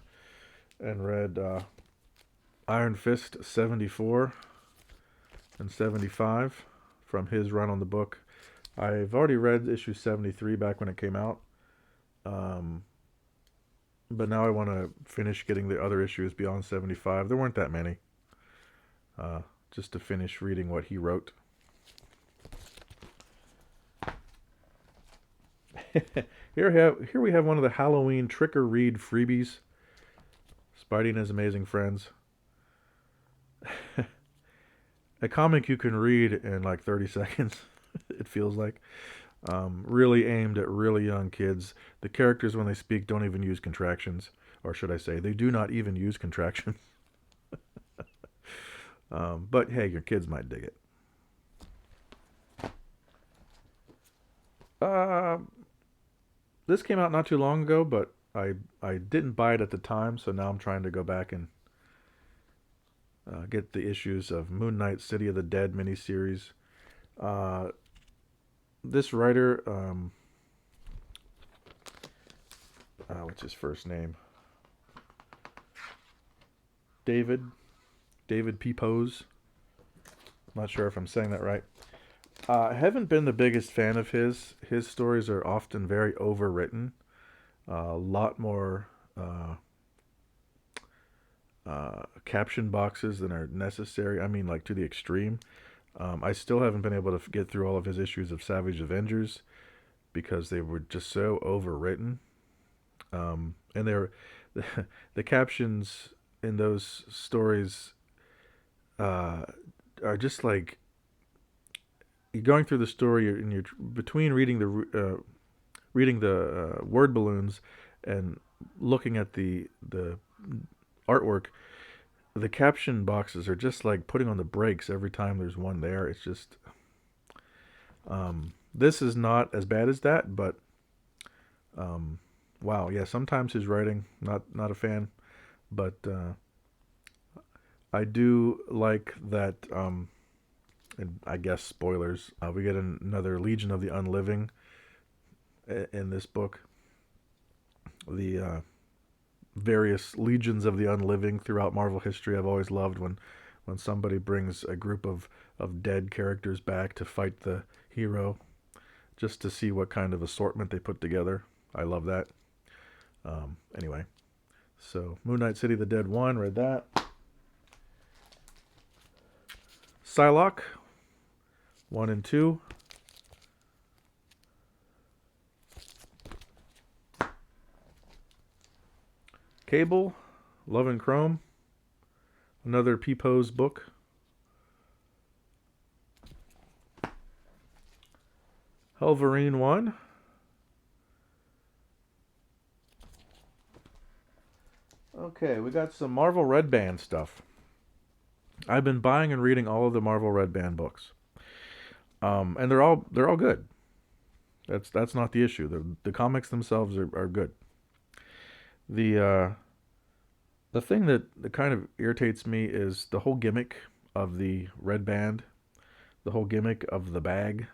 and read Iron Fist 74 and 75 from his run on the book. I've already read issue 73 back when it came out, but now I want to finish getting the other issues beyond 75. There weren't that many, just to finish reading what he wrote. Here we have one of the Halloween Trick or Read freebies. Spidey and His Amazing Friends. A comic you can read in like 30 seconds, it feels like. Really aimed at really young kids. The characters, when they speak, don't even use contractions. Or should I say, they do not even use contractions. But hey, your kids might dig it. This came out not too long ago, but I didn't buy it at the time, so now I'm trying to go back and get the issues of Moon Knight City of the Dead miniseries. This writer, what's his first name? David P. Pose. I'm not sure if I'm saying that right. I haven't been the biggest fan of his. His stories are often very overwritten. A lot more caption boxes than are necessary. I mean, like to the extreme. I still haven't been able to get through all of his issues of Savage Avengers because they were just so overwritten. And the captions in those stories are just like you're going through the story and you're between reading the word balloons and looking at the artwork. The caption boxes are just like putting on the brakes every time there's one there. It's just this is not as bad as that, but wow, yeah. Sometimes his writing not a fan, but I do like that. And I guess spoilers. We get another Legion of the Unliving in this book. The various legions of the unliving throughout Marvel history. I've always loved when somebody brings a group of dead characters back to fight the hero, just to see what kind of assortment they put together. I love that. Anyway, so Moon Knight City of the Dead 1, read that. Psylocke 1 and 2. Cable, Love and Chrome, another P-Pose book. Wolverine 1. Okay, we got some Marvel Red Band stuff. I've been buying and reading all of the Marvel Red Band books, and they're all good. That's not the issue. The comics themselves are good. The thing that kind of irritates me is the whole gimmick of the Red Band, the whole gimmick of the bag.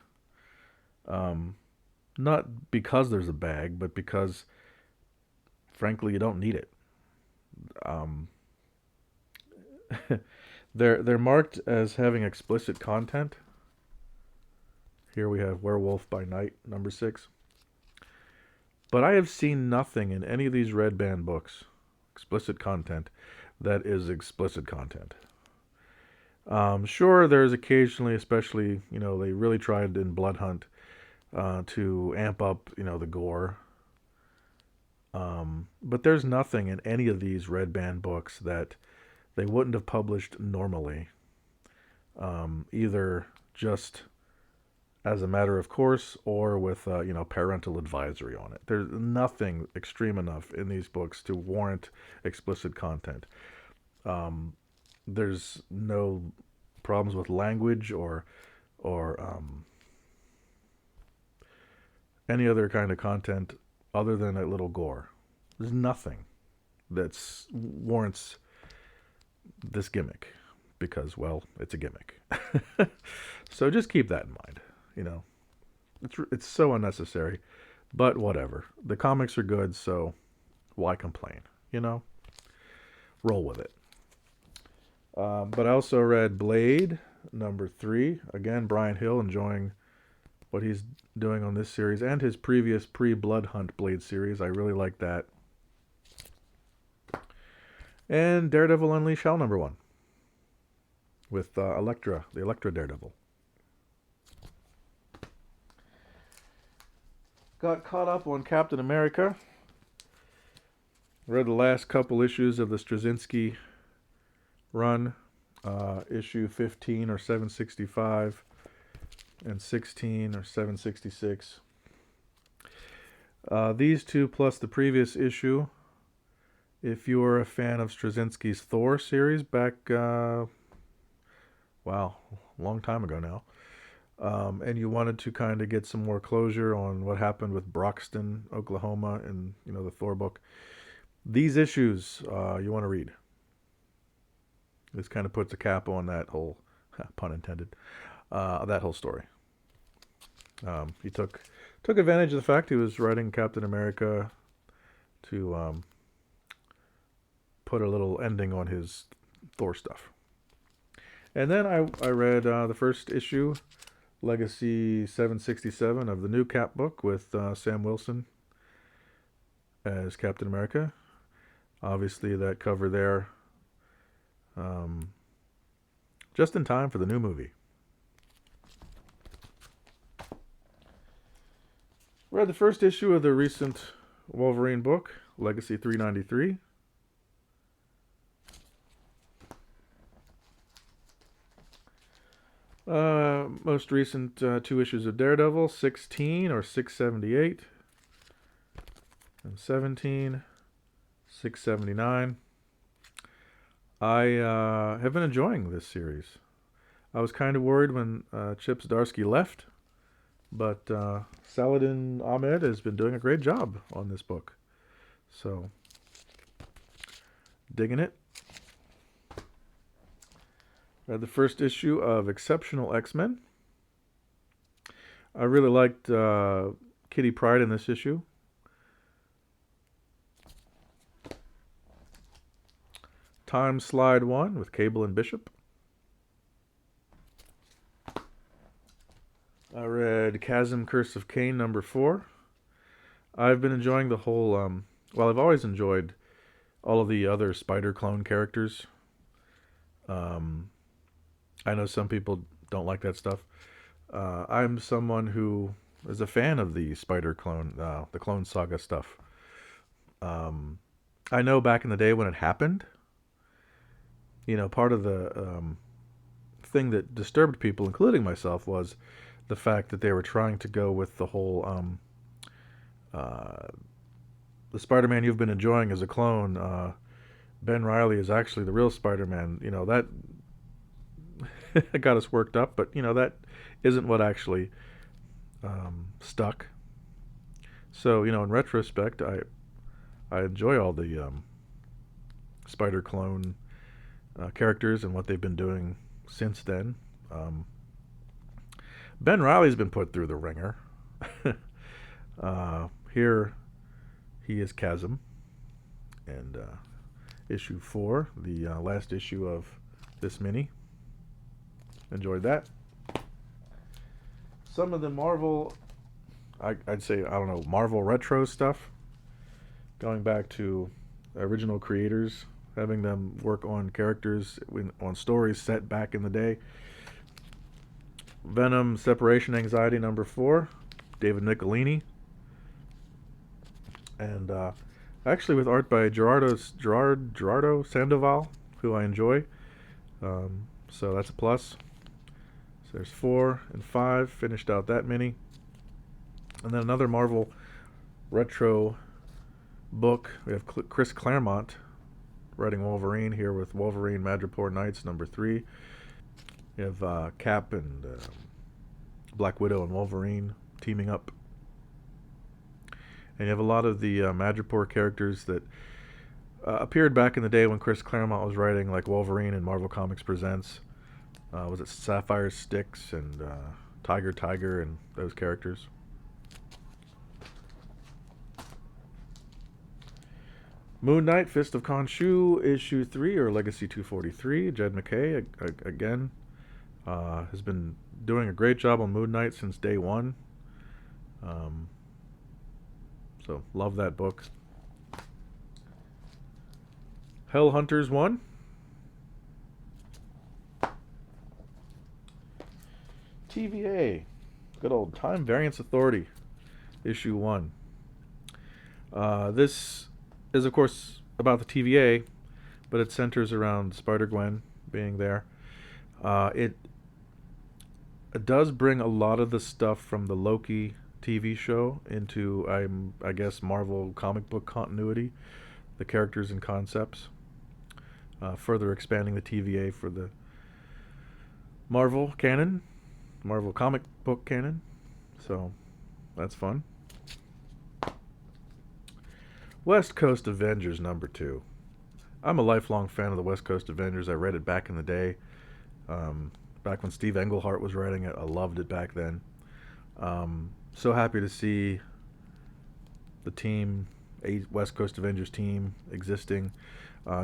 Not because there's a bag, but because, frankly, you don't need it. Um, they're marked as having explicit content, Here we have Werewolf by Night, number 6. But I have seen nothing in any of these Red Band books, explicit content, that is explicit content. Sure, there's occasionally, especially, they really tried in Blood Hunt to amp up, the gore. But there's nothing in any of these Red Band books that they wouldn't have published normally, either just as a matter of course or with, parental advisory on it. There's nothing extreme enough in these books to warrant explicit content. There's no problems with language or any other kind of content other than a little gore. There's nothing that warrants this gimmick because, well, it's a gimmick. So just keep that in mind. It's so unnecessary, but whatever. The comics are good, so why complain? Roll with it. But I also read Blade, number 3. Again, Brian Hill, enjoying what he's doing on this series and his previous pre-Blood Hunt Blade series. I really like that. And Daredevil Unleashed Hell, number 1. With Elektra, the Elektra Daredevil. Got caught up on Captain America. Read the last couple issues of the Straczynski run. Issue 15 or 765 and 16 or 766. These two plus the previous issue. If you were a fan of Straczynski's Thor series back, long time ago now, and you wanted to kind of get some more closure on what happened with Broxton, Oklahoma, and the Thor book, these issues you want to read. This kind of puts a cap on that whole, pun intended, that whole story. He took advantage of the fact he was writing Captain America to put a little ending on his Thor stuff. And then I read the first issue, Legacy 767 of the new Cap book with Sam Wilson as Captain America. Obviously, that cover there just in time for the new movie. Read the first issue of the recent Wolverine book, Legacy 393. Most recent 2 issues of Daredevil, 16 or 678, and 17, 679. I have been enjoying this series. I was kind of worried when Chip Zdarsky left, but Saladin Ahmed has been doing a great job on this book. So, digging it. Read the first issue of Exceptional X-Men. I really liked Kitty Pryde in this issue. Time Slide 1 with Cable and Bishop. I read Chasm Curse of Cain number 4. I've been enjoying the whole, I've always enjoyed all of the other Spider clone characters. I know some people don't like that stuff. I'm someone who is a fan of the Spider clone, the Clone Saga stuff. I know back in the day when it happened, part of the thing that disturbed people, including myself, was the fact that they were trying to go with the whole the Spider-Man you've been enjoying as a clone. Ben Reilly is actually the real Spider-Man. That got us worked up, but that isn't what actually stuck. So in retrospect, I enjoy all the Spider clone characters and what they've been doing since then. Ben Reilly's been put through the ringer. Here he is Chasm, and issue 4, the last issue of this mini. Enjoyed that. some of the Marvel, I'd say, I don't know, Marvel retro stuff, going back to original creators, having them work on characters on stories set back in the day. Venom Separation Anxiety #4, David Nicolini, and actually with art by Gerardo Sandoval, who I enjoy. So that's a plus. So there's 4 and 5, finished out that many. And then another Marvel retro book. We have Chris Claremont writing Wolverine here with Wolverine Madripoor Nights #3. You have Cap and Black Widow and Wolverine teaming up. And you have a lot of the Madripoor characters that appeared back in the day when Chris Claremont was writing, like Wolverine and Marvel Comics Presents. Was it Sapphire Styx and Tiger and those characters? Moon Knight, Fist of Khonshu, issue 3, or Legacy 243. Jed MacKay, again, has been doing a great job on Moon Knight since day one. So, love that book. Hell Hunters 1. TVA, good old Time Variance Authority, issue 1. This is, of course, about the TVA, but it centers around Spider-Gwen being there. It does bring a lot of the stuff from the Loki TV show into, I guess, Marvel comic book continuity, the characters and concepts, further expanding the TVA for the Marvel canon, Marvel comic book canon. So that's fun. West Coast Avengers #2. I'm a lifelong fan of the West Coast Avengers. I read it back in the day, back when Steve Englehart was writing it. I loved it back then. So happy to see the team, West Coast Avengers team, existing,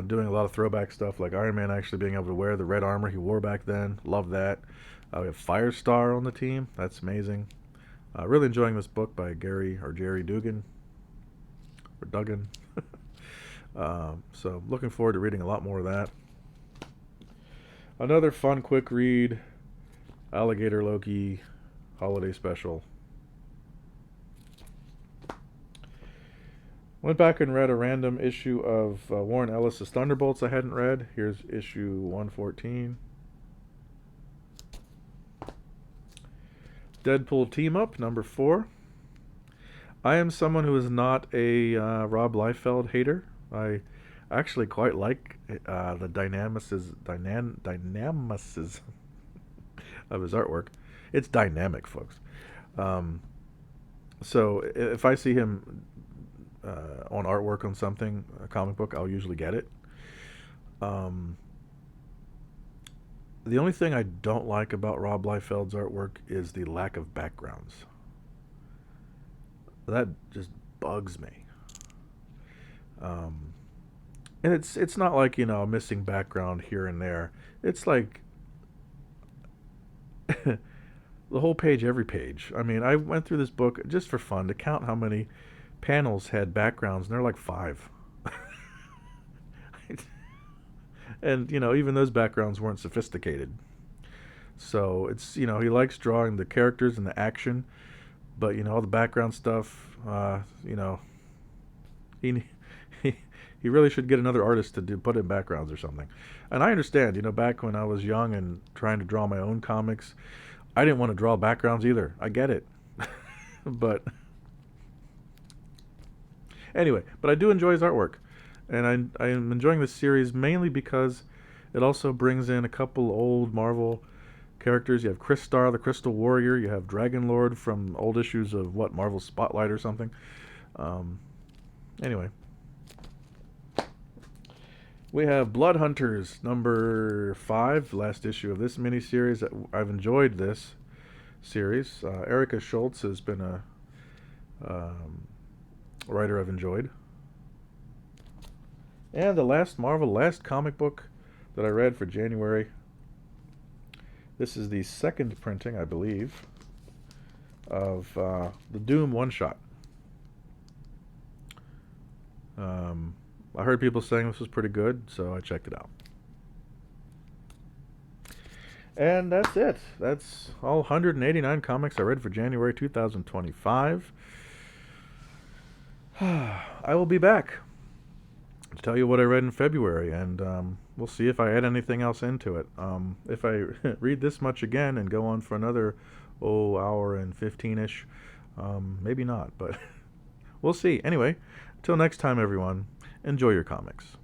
doing a lot of throwback stuff, like Iron Man actually being able to wear the red armor he wore back then. Love that. We have Firestar on the team. That's amazing. Really enjoying this book by Jerry Dugan. Or Duggan. So looking forward to reading a lot more of that. Another fun, quick read, Alligator Loki holiday special. Went back and read a random issue of Warren Ellis's Thunderbolts I hadn't read. Here's issue 114. Deadpool Team Up #4. I am someone who is not a Rob Liefeld hater. I actually quite like the dynamicism of his artwork. It's dynamic, folks. So if I see him on artwork on something, a comic book, I'll usually get it. The only thing I don't like about Rob Liefeld's artwork is the lack of backgrounds. That just bugs me. And it's not like, a missing background here and there. It's like the whole page, every page. I mean, I went through this book just for fun to count how many panels had backgrounds, and they're like 5. And, even those backgrounds weren't sophisticated. So it's, he likes drawing the characters and the action, but, all the background stuff, he really should get another artist to put in backgrounds or something. And I understand, back when I was young and trying to draw my own comics, I didn't want to draw backgrounds either. I get it. But anyway, I do enjoy his artwork. And I am enjoying this series mainly because it also brings in a couple old Marvel characters. You have Chris Starr, the Crystal Warrior. You have Dragonlord from old issues of, Marvel Spotlight or something. Anyway. We have Blood Hunters #5, last issue of this miniseries. I've enjoyed this series. Erica Schultz has been a writer I've enjoyed. And the last comic book that I read for January. This is the second printing, I believe. of the Doom one shot. I heard people saying this was pretty good, so I checked it out. And that's it. That's all 189 comics I read for January 2025. I will be back to tell you what I read in February, and we'll see if I add anything else into it. If I read this much again and go on for another, hour and 15-ish, maybe not, but we'll see. Anyway, till next time, everyone, enjoy your comics.